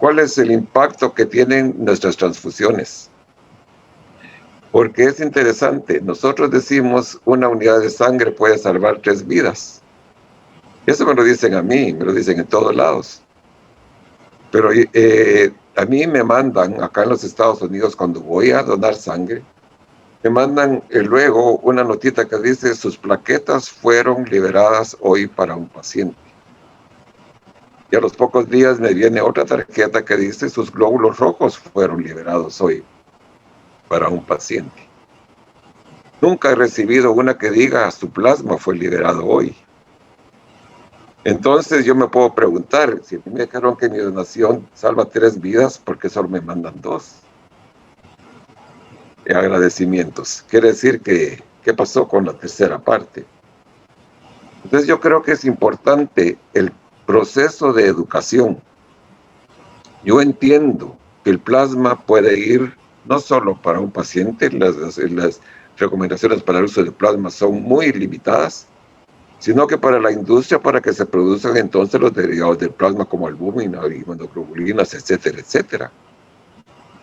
¿Cuál es el impacto que tienen nuestras transfusiones? Porque es interesante, nosotros decimos una unidad de sangre puede salvar 3 vidas. Eso me lo dicen a mí, me lo dicen en todos lados. Pero a mí me mandan, acá en los Estados Unidos, cuando voy a donar sangre, me mandan luego una notita que dice: sus plaquetas fueron liberadas hoy para un paciente. Y a los pocos días me viene otra tarjeta que dice: sus glóbulos rojos fueron liberados hoy para un paciente. Nunca he recibido una que diga: su plasma fue liberado hoy. Entonces yo me puedo preguntar, si me dijeron que mi donación salva 3 vidas, ¿por qué solo me mandan 2? Agradecimientos. Quiere decir que, ¿qué pasó con la tercera parte? Entonces yo creo que es importante el proceso de educación. Yo entiendo que el plasma puede ir no solo para un paciente, las recomendaciones para el uso de plasma son muy limitadas, sino que para la industria, para que se produzcan entonces los derivados del plasma como albúmina, inmunoglobulinas, etcétera, etcétera,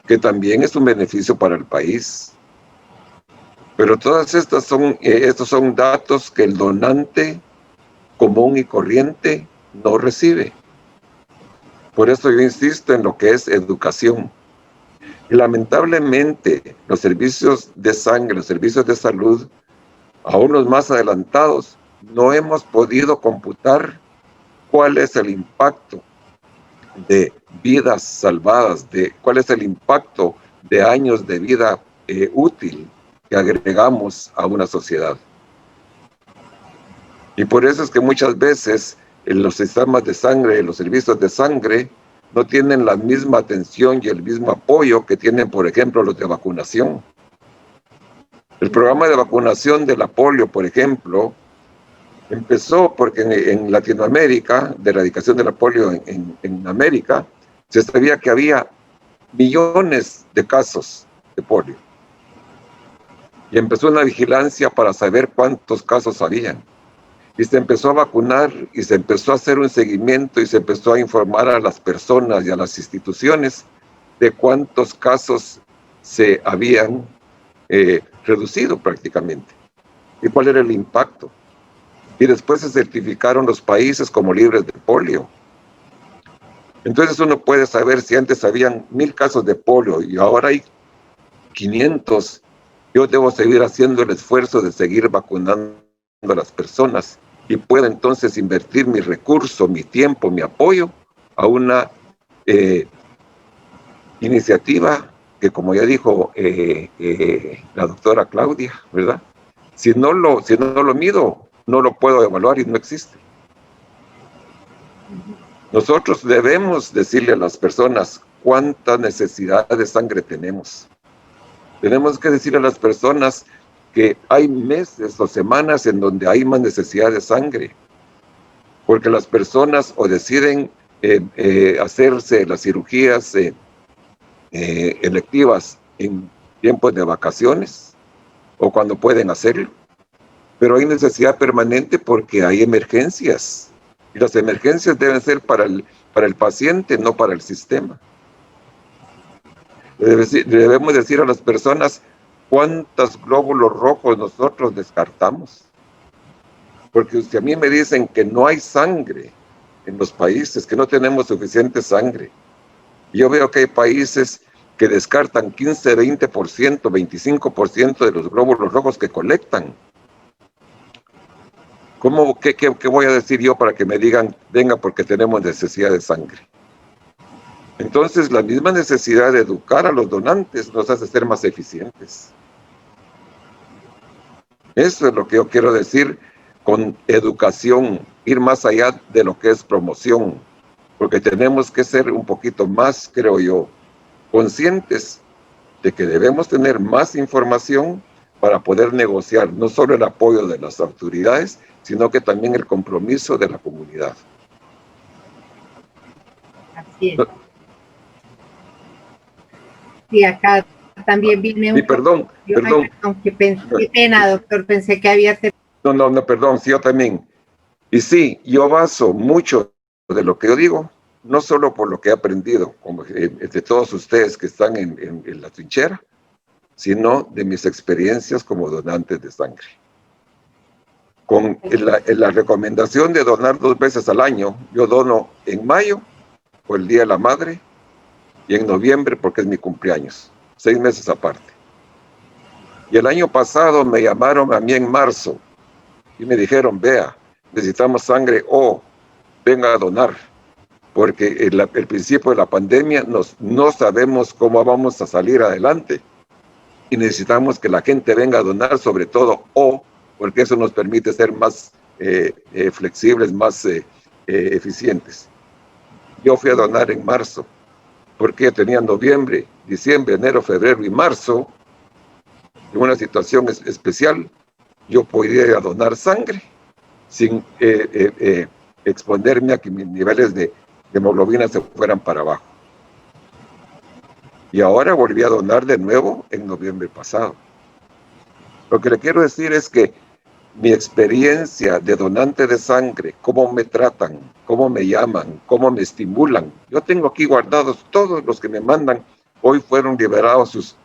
que también es un beneficio para el país. Pero todas estos son datos que el donante común y corriente no recibe. Por eso yo insisto en lo que es educación. Y lamentablemente los servicios de sangre, los servicios de salud, aún los más adelantados, no hemos podido computar cuál es el impacto de vidas salvadas, cuál es el impacto de años de vida útil que agregamos a una sociedad. Y por eso es que muchas veces los sistemas de sangre, los servicios de sangre, no tienen la misma atención y el mismo apoyo que tienen, por ejemplo, los de vacunación. El programa de vacunación de la polio, por ejemplo, empezó porque en Latinoamérica, de erradicación de la polio en América, se sabía que había millones de casos de polio. Y empezó una vigilancia para saber cuántos casos habían. Y se empezó a vacunar y se empezó a hacer un seguimiento y se empezó a informar a las personas y a las instituciones de cuántos casos se habían reducido prácticamente y cuál era el impacto. Y después se certificaron los países como libres de polio. Entonces uno puede saber si antes habían 1000 casos de polio y ahora hay 500. Yo debo seguir haciendo el esfuerzo de seguir vacunando a las personas y puedo entonces invertir mi recurso, mi tiempo, mi apoyo a una iniciativa que, como ya dijo la doctora Claudia, ¿verdad? Si no lo mido, no lo puedo evaluar y no existe. Nosotros debemos decirle a las personas cuánta necesidad de sangre tenemos. Tenemos que decirle a las personas que hay meses o semanas en donde hay más necesidad de sangre, porque las personas o deciden hacerse las cirugías electivas en tiempos de vacaciones o cuando pueden hacerlo, pero hay necesidad permanente porque hay emergencias y las emergencias deben ser para para el paciente, no para el sistema. Debemos decir a las personas cuántos glóbulos rojos nosotros descartamos. Porque si a mí me dicen que no hay sangre en los países, que no tenemos suficiente sangre, yo veo que hay países que descartan 15, 20%, 25% de los glóbulos rojos que colectan. ¿Qué voy a decir yo para que me digan, venga, porque tenemos necesidad de sangre? Entonces, la misma necesidad de educar a los donantes nos hace ser más eficientes. Eso es lo que yo quiero decir con educación, ir más allá de lo que es promoción, porque tenemos que ser un poquito más, creo yo, conscientes de que debemos tener más información para poder negociar no solo el apoyo de las autoridades, sino que también el compromiso de la comunidad. Así es. Sí, acá también viene un... Sí, perdón. Qué pena, doctor, pensé que había... No, perdón, sí, yo también. Y sí, yo baso mucho de lo que yo digo, no solo por lo que he aprendido, como de todos ustedes que están en la trinchera, sino de mis experiencias como donantes de sangre. Con la recomendación de donar 2 veces al año, yo dono en mayo, por el Día de la Madre, y en noviembre, porque es mi cumpleaños, 6 meses aparte. Y el año pasado me llamaron a mí en marzo, y me dijeron, vea, necesitamos sangre o venga a donar, porque el principio de la pandemia no sabemos cómo vamos a salir adelante y necesitamos que la gente venga a donar, sobre todo porque eso nos permite ser más flexibles, más eficientes. Yo fui a donar en marzo, porque yo tenía noviembre, diciembre, enero, febrero y marzo, en una situación especial, yo podía ir a donar sangre sin exponerme a que mis niveles de hemoglobina se fueran para abajo. Y ahora volví a donar de nuevo en noviembre pasado. Lo que le quiero decir es que mi experiencia de donante de sangre, cómo me tratan, cómo me llaman, cómo me estimulan. Yo tengo aquí guardados todos los que me mandan. Hoy fueron liberados sus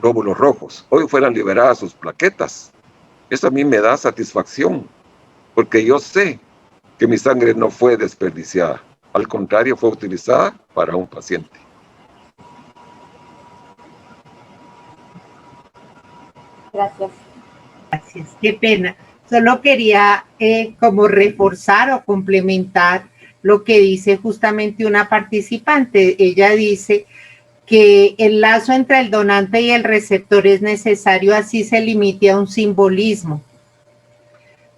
glóbulos rojos, hoy fueron liberadas sus plaquetas. Eso a mí me da satisfacción, porque yo sé que mi sangre no fue desperdiciada. Al contrario, fue utilizada para un paciente. Gracias. Gracias, qué pena. Solo quería como reforzar o complementar lo que dice justamente una participante. Ella dice que el lazo entre el donante y el receptor es necesario, así se limite a un simbolismo,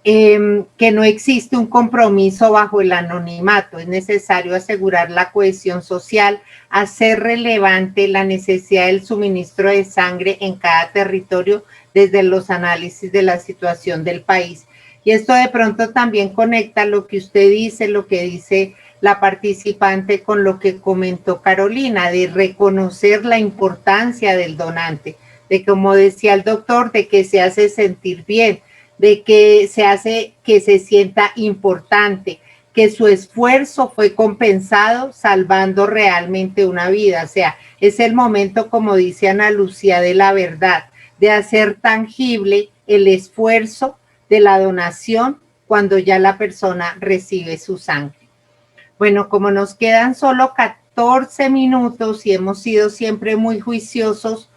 que no existe un compromiso bajo el anonimato, es necesario asegurar la cohesión social, hacer relevante la necesidad del suministro de sangre en cada territorio desde los análisis de la situación del país. Y esto de pronto también conecta lo que usted dice, lo que dice la participante con lo que comentó Carolina, de reconocer la importancia del donante, de como decía el doctor, de que se hace sentir bien, de que se hace que se sienta importante, que su esfuerzo fue compensado salvando realmente una vida. O sea, es el momento, como dice Ana Lucía, de la verdad, de hacer tangible el esfuerzo de la donación cuando ya la persona recibe su sangre. Bueno, como nos quedan solo 14 minutos y hemos sido siempre muy juiciosos,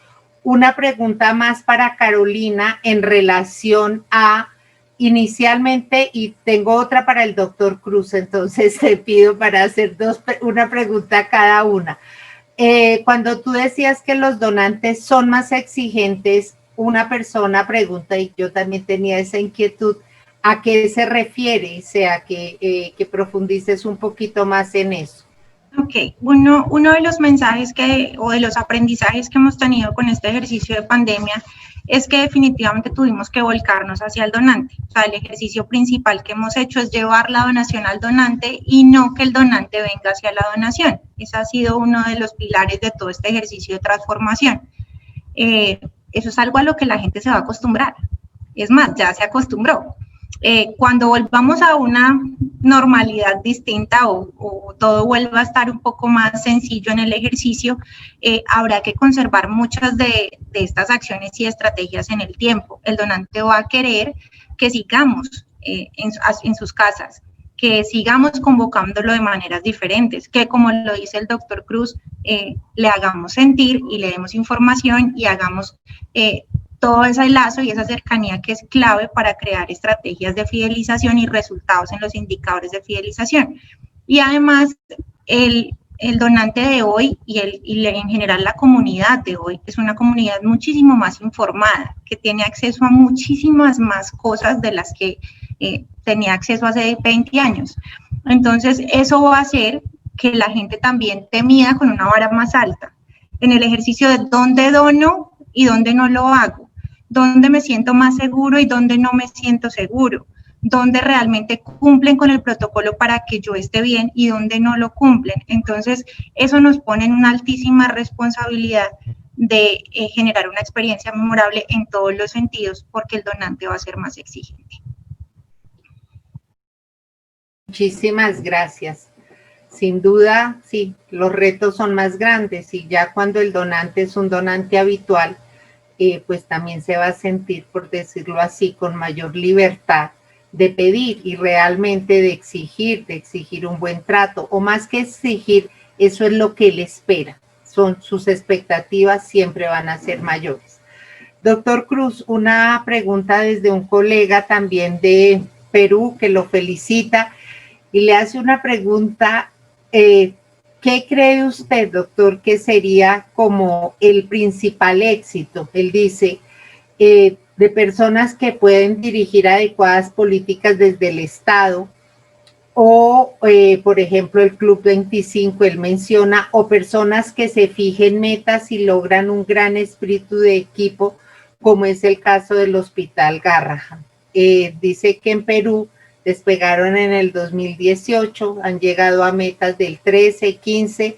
una pregunta más para Carolina en relación a, inicialmente, y tengo otra para el doctor Cruz, entonces te pido para hacer una pregunta a cada una. Cuando tú decías que los donantes son más exigentes, una persona pregunta, y yo también tenía esa inquietud, ¿a qué se refiere? O sea, que profundices un poquito más en eso. Ok, uno de los mensajes o de los aprendizajes que hemos tenido con este ejercicio de pandemia es que definitivamente tuvimos que volcarnos hacia el donante. O sea, el ejercicio principal que hemos hecho es llevar la donación al donante y no que el donante venga hacia la donación. Ese ha sido uno de los pilares de todo este ejercicio de transformación. Eso es algo a lo que la gente se va a acostumbrar. Es más, ya se acostumbró. Cuando volvamos a una normalidad distinta o todo vuelva a estar un poco más sencillo en el ejercicio, habrá que conservar muchas de estas acciones y estrategias en el tiempo. El donante va a querer que sigamos en sus casas, que sigamos convocándolo de maneras diferentes, que como lo dice el doctor Cruz, le hagamos sentir y le demos información y hagamos todo ese lazo y esa cercanía que es clave para crear estrategias de fidelización y resultados en los indicadores de fidelización. Y además, el donante de hoy y en general la comunidad de hoy es una comunidad muchísimo más informada, que tiene acceso a muchísimas más cosas de las que tenía acceso hace 20 años. Entonces, eso va a hacer que la gente también te mida con una vara más alta en el ejercicio de dónde dono y dónde no lo hago, dónde me siento más seguro y dónde no me siento seguro, dónde realmente cumplen con el protocolo para que yo esté bien y dónde no lo cumplen. Entonces, eso nos pone en una altísima responsabilidad de generar una experiencia memorable en todos los sentidos, porque el donante va a ser más exigente. Muchísimas gracias. Sin duda, sí, los retos son más grandes y ya cuando el donante es un donante habitual, pues también se va a sentir, por decirlo así, con mayor libertad de pedir y realmente de exigir un buen trato, o más que exigir, eso es lo que él espera. Sus expectativas siempre van a ser mayores. Doctor Cruz, una pregunta desde un colega también de Perú que lo felicita y le hace una pregunta. ¿Qué cree usted, doctor, que sería como el principal éxito? Él dice, de personas que pueden dirigir adecuadas políticas desde el Estado, o, por ejemplo, el Club 25, él menciona, o personas que se fijen metas y logran un gran espíritu de equipo, como es el caso del Hospital Garrahan. Dice que en Perú despegaron en el 2018, han llegado a metas del 13, 15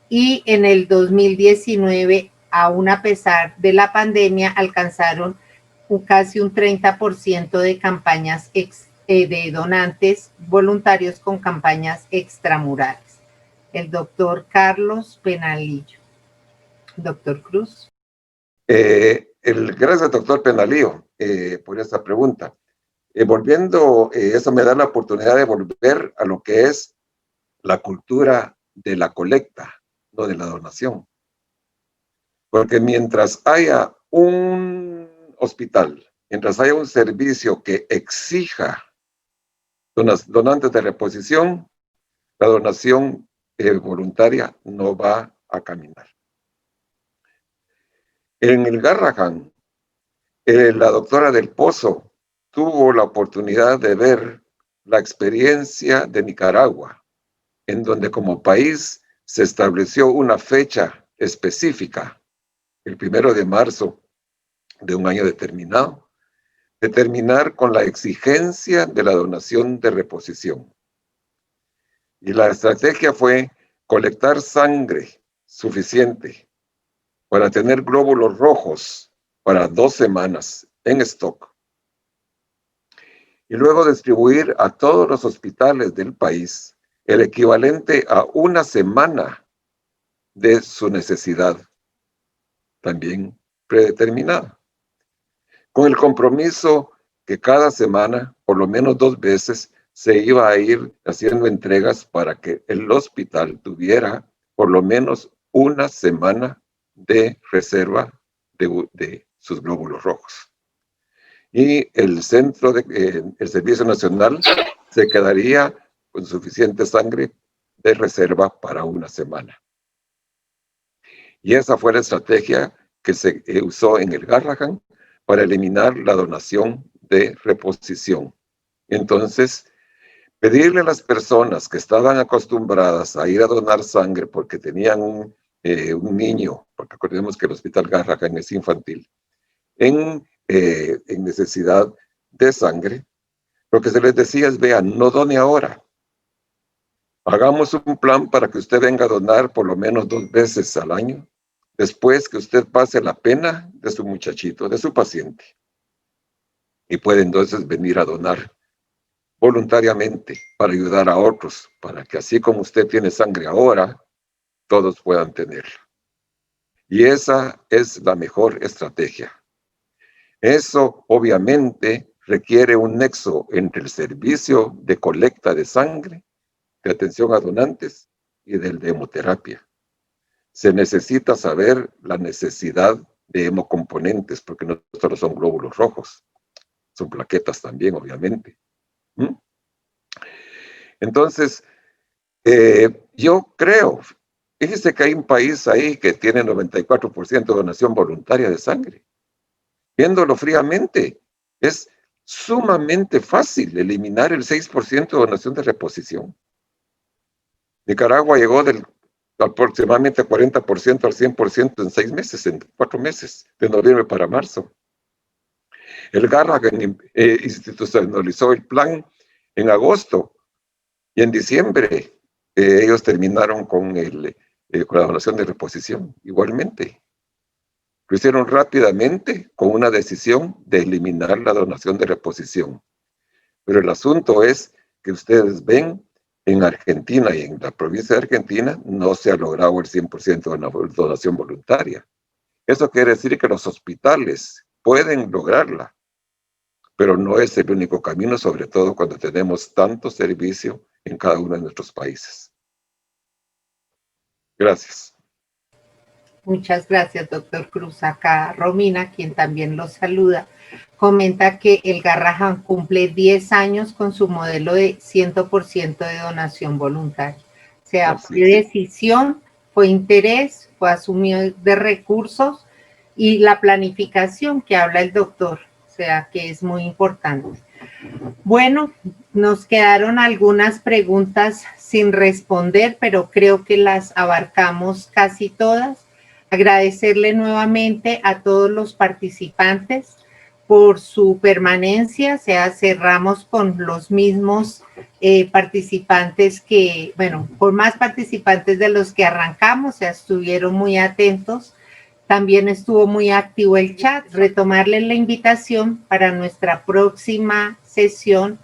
y en el 2019, aún a pesar de la pandemia, alcanzaron casi un 30% de campañas de donantes voluntarios con campañas extramurales. El doctor Carlos Penalillo. Doctor Cruz. Gracias, doctor Penalillo, por esta pregunta. Eso me da la oportunidad de volver a lo que es la cultura de la colecta, no de la donación. Porque mientras haya un hospital, mientras haya un servicio que exija donantes de reposición, la donación voluntaria no va a caminar. En el Garrahan, la doctora del Pozo tuvo la oportunidad de ver la experiencia de Nicaragua, en donde como país se estableció una fecha específica, el 1 de marzo de un año determinado, de terminar con la exigencia de la donación de reposición. Y la estrategia fue colectar sangre suficiente para tener glóbulos rojos para 2 semanas en stock. Y luego distribuir a todos los hospitales del país el equivalente a 1 semana de su necesidad, también predeterminada, con el compromiso que cada semana, por lo menos 2 veces, se iba a ir haciendo entregas para que el hospital tuviera por lo menos 1 semana de reserva de sus glóbulos rojos. Y el Servicio Nacional se quedaría con suficiente sangre de reserva para 1 semana. Y esa fue la estrategia que se usó en el Garrahan para eliminar la donación de reposición. Entonces, pedirle a las personas que estaban acostumbradas a ir a donar sangre porque tenían un niño, porque acordemos que el Hospital Garrahan es infantil, en necesidad de sangre, lo que se les decía es, vean, no done ahora. Hagamos un plan para que usted venga a donar por lo menos 2 veces al año, después que usted pase la pena de su muchachito, de su paciente. Y puede entonces venir a donar. voluntariamente para ayudar a otros, para que así como usted tiene sangre ahora, todos puedan tenerla. Y esa es la mejor estrategia. Eso obviamente requiere un nexo entre el servicio de colecta de sangre, de atención a donantes y del de hemoterapia. Se necesita saber la necesidad de hemocomponentes, porque no solo son glóbulos rojos, son plaquetas también, obviamente. Entonces, yo creo, fíjese que hay un país ahí que tiene 94% de donación voluntaria de sangre. Viéndolo fríamente, es sumamente fácil eliminar el 6% de donación de reposición. Nicaragua llegó del aproximadamente 40% al 100% en 6 meses, en 4 meses, de noviembre para marzo. El Garra institucionalizó el plan en agosto y en diciembre ellos terminaron con la donación de reposición, igualmente. Lo hicieron rápidamente con una decisión de eliminar la donación de reposición. Pero el asunto es que ustedes ven en Argentina y en la provincia de Argentina no se ha logrado el 100% de donación voluntaria. Eso quiere decir que los hospitales pueden lograrla, pero no es el único camino, sobre todo cuando tenemos tanto servicio en cada uno de nuestros países. Gracias. Muchas gracias, doctor Cruz. Acá Romina, quien también los saluda, comenta que el Garrahan cumple 10 años con su modelo de 100% de donación voluntaria. O sea, fue decisión, fue interés, fue asumido de recursos y la planificación que habla el doctor, o sea, que es muy importante. Bueno, nos quedaron algunas preguntas sin responder, pero creo que las abarcamos casi todas. Agradecerle nuevamente a todos los participantes por su permanencia, o sea, cerramos con los mismos participantes que, bueno, por más participantes de los que arrancamos, o sea, estuvieron muy atentos. También estuvo muy activo el chat. Retomarles la invitación para nuestra próxima sesión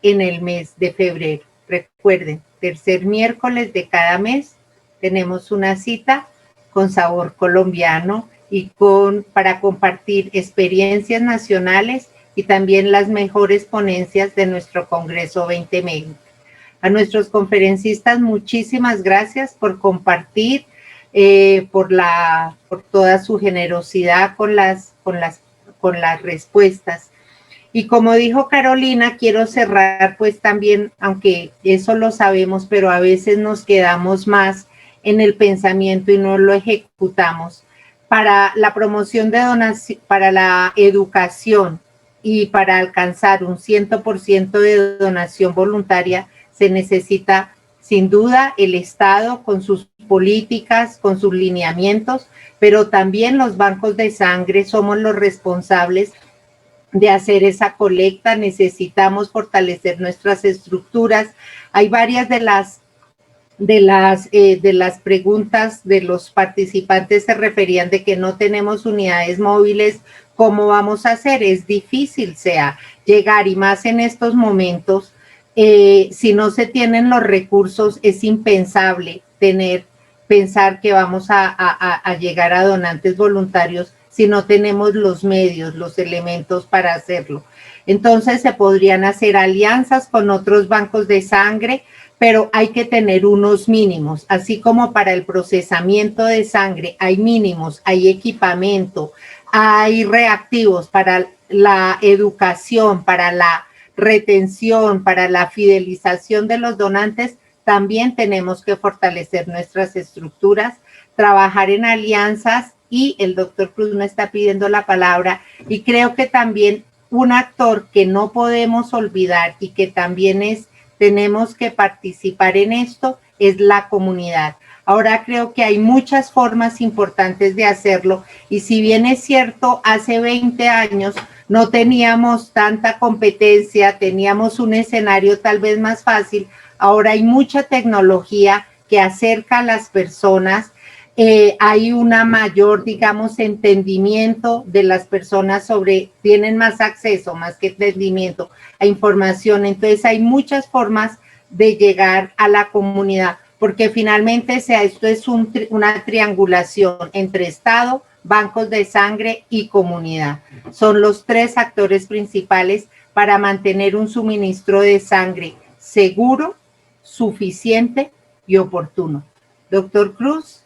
en el mes de febrero. Recuerden, tercer miércoles de cada mes tenemos una cita con sabor colombiano y para compartir experiencias nacionales y también las mejores ponencias de nuestro Congreso 2020. A nuestros conferencistas, muchísimas gracias por compartir, por toda su generosidad con las respuestas. Y como dijo Carolina, quiero cerrar pues también, aunque eso lo sabemos, pero a veces nos quedamos más en el pensamiento y no lo ejecutamos. Para la promoción de donación, para la educación y para alcanzar un 100% de donación voluntaria, se necesita sin duda el Estado con sus políticas, con sus lineamientos, pero también los bancos de sangre somos los responsables de hacer esa colecta. Necesitamos fortalecer nuestras estructuras. Hay varias de las preguntas de los participantes se referían de que no tenemos unidades móviles. ¿Cómo vamos a hacer? Es difícil, llegar, y más en estos momentos, si no se tienen los recursos, es impensable pensar que vamos a llegar a donantes voluntarios si no tenemos los medios, los elementos para hacerlo. Entonces se podrían hacer alianzas con otros bancos de sangre, pero hay que tener unos mínimos, así como para el procesamiento de sangre hay mínimos, hay equipamiento, hay reactivos para la educación, para la retención, para la fidelización de los donantes. También tenemos que fortalecer nuestras estructuras, trabajar en alianzas, y el doctor Cruz me está pidiendo la palabra, y creo que también un actor que no podemos olvidar y que también tenemos que participar en esto es la comunidad. Ahora creo que hay muchas formas importantes de hacerlo, y si bien es cierto, hace 20 años no teníamos tanta competencia, teníamos un escenario tal vez más fácil, ahora hay mucha tecnología que acerca a las personas. hay una mayor, digamos, entendimiento de las personas tienen más acceso, más que entendimiento, a información. Entonces hay muchas formas de llegar a la comunidad, porque finalmente esto es una triangulación entre Estado, bancos de sangre y comunidad. Son los tres actores principales para mantener un suministro de sangre seguro, suficiente y oportuno. Doctor Cruz,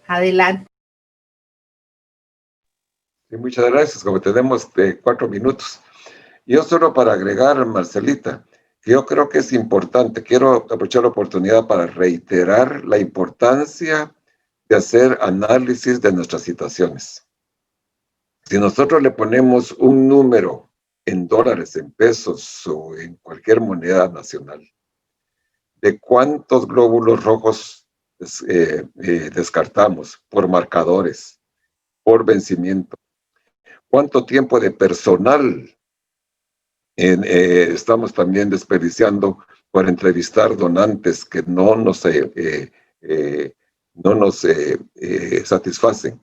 adelante. Sí, muchas gracias, como tenemos 4 minutos. Yo solo para agregar, Marcelita, que yo creo que es importante, quiero aprovechar la oportunidad para reiterar la importancia de hacer análisis de nuestras situaciones. Si nosotros le ponemos un número en dólares, en pesos o en cualquier moneda nacional, de cuántos glóbulos rojos descartamos por marcadores, por vencimiento, cuánto tiempo de personal estamos también desperdiciando por entrevistar donantes que no nos satisfacen,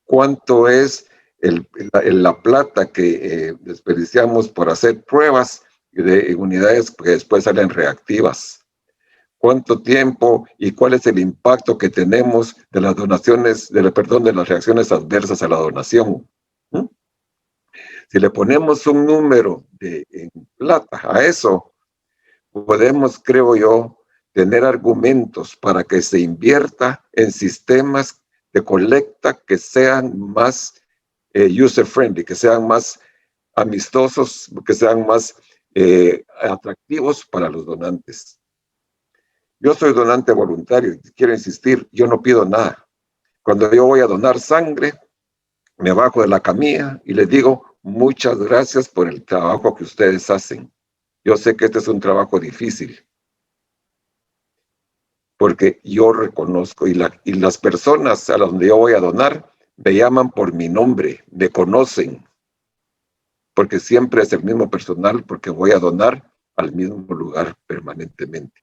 cuánto es la plata que desperdiciamos por hacer pruebas de unidades que después salen reactivas, cuánto tiempo y cuál es el impacto que tenemos de las donaciones, de las reacciones adversas a la donación. Si le ponemos un número en plata a eso, podemos, creo yo, tener argumentos para que se invierta en sistemas de colecta que sean más user-friendly, que sean más amistosos, que sean más atractivos para los donantes. Yo soy donante voluntario y quiero insistir, yo no pido nada. Cuando yo voy a donar sangre, me bajo de la camilla y les digo, muchas gracias por el trabajo que ustedes hacen. Yo sé que este es un trabajo difícil, porque yo reconozco y las personas a las donde yo voy a donar me llaman por mi nombre, me conocen, porque siempre es el mismo personal, porque voy a donar al mismo lugar permanentemente.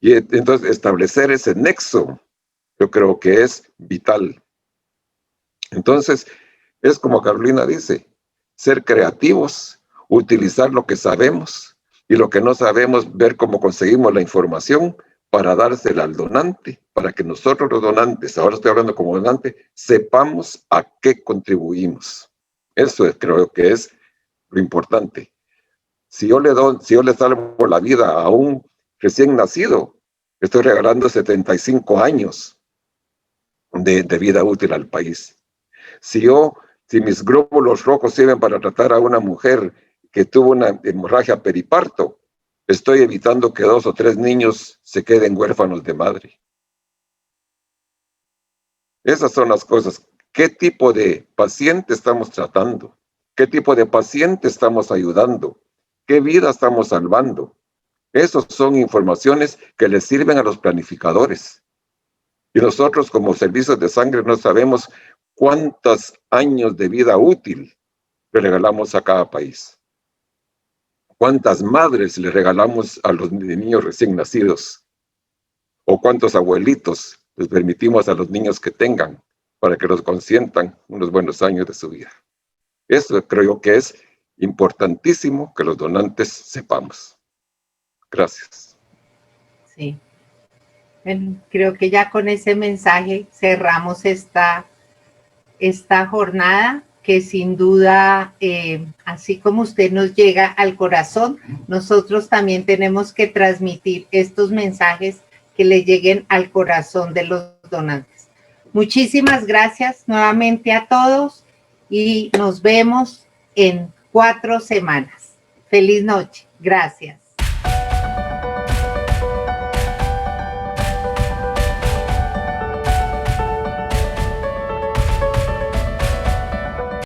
Y entonces establecer ese nexo, yo creo que es vital. Entonces, es como Carolina dice, ser creativos, utilizar lo que sabemos y lo que no sabemos, ver cómo conseguimos la información para dársela al donante, para que nosotros los donantes, ahora estoy hablando como donante, sepamos a qué contribuimos. Eso creo que es lo importante. Si yo le salvo la vida a un recién nacido, estoy regalando 75 años de vida útil al país. Si mis glóbulos rojos sirven para tratar a una mujer que tuvo una hemorragia periparto, estoy evitando que 2 o 3 niños se queden huérfanos de madre. Esas son las cosas. ¿Qué tipo de paciente estamos tratando? ¿Qué tipo de paciente estamos ayudando? ¿Qué vida estamos salvando? Esas son informaciones que les sirven a los planificadores. Y nosotros como servicios de sangre no sabemos cuántos años de vida útil le regalamos a cada país. ¿Cuántas madres le regalamos a los niños recién nacidos? ¿O cuántos abuelitos les permitimos a los niños que tengan para que los consientan unos buenos años de su vida? Eso creo que es importantísimo que los donantes sepamos. Gracias. Sí. Bueno, creo que ya con ese mensaje cerramos esta jornada, que sin duda, así como usted nos llega al corazón, nosotros también tenemos que transmitir estos mensajes que le lleguen al corazón de los donantes. Muchísimas gracias nuevamente a todos y nos vemos en 4 semanas. Feliz noche. Gracias.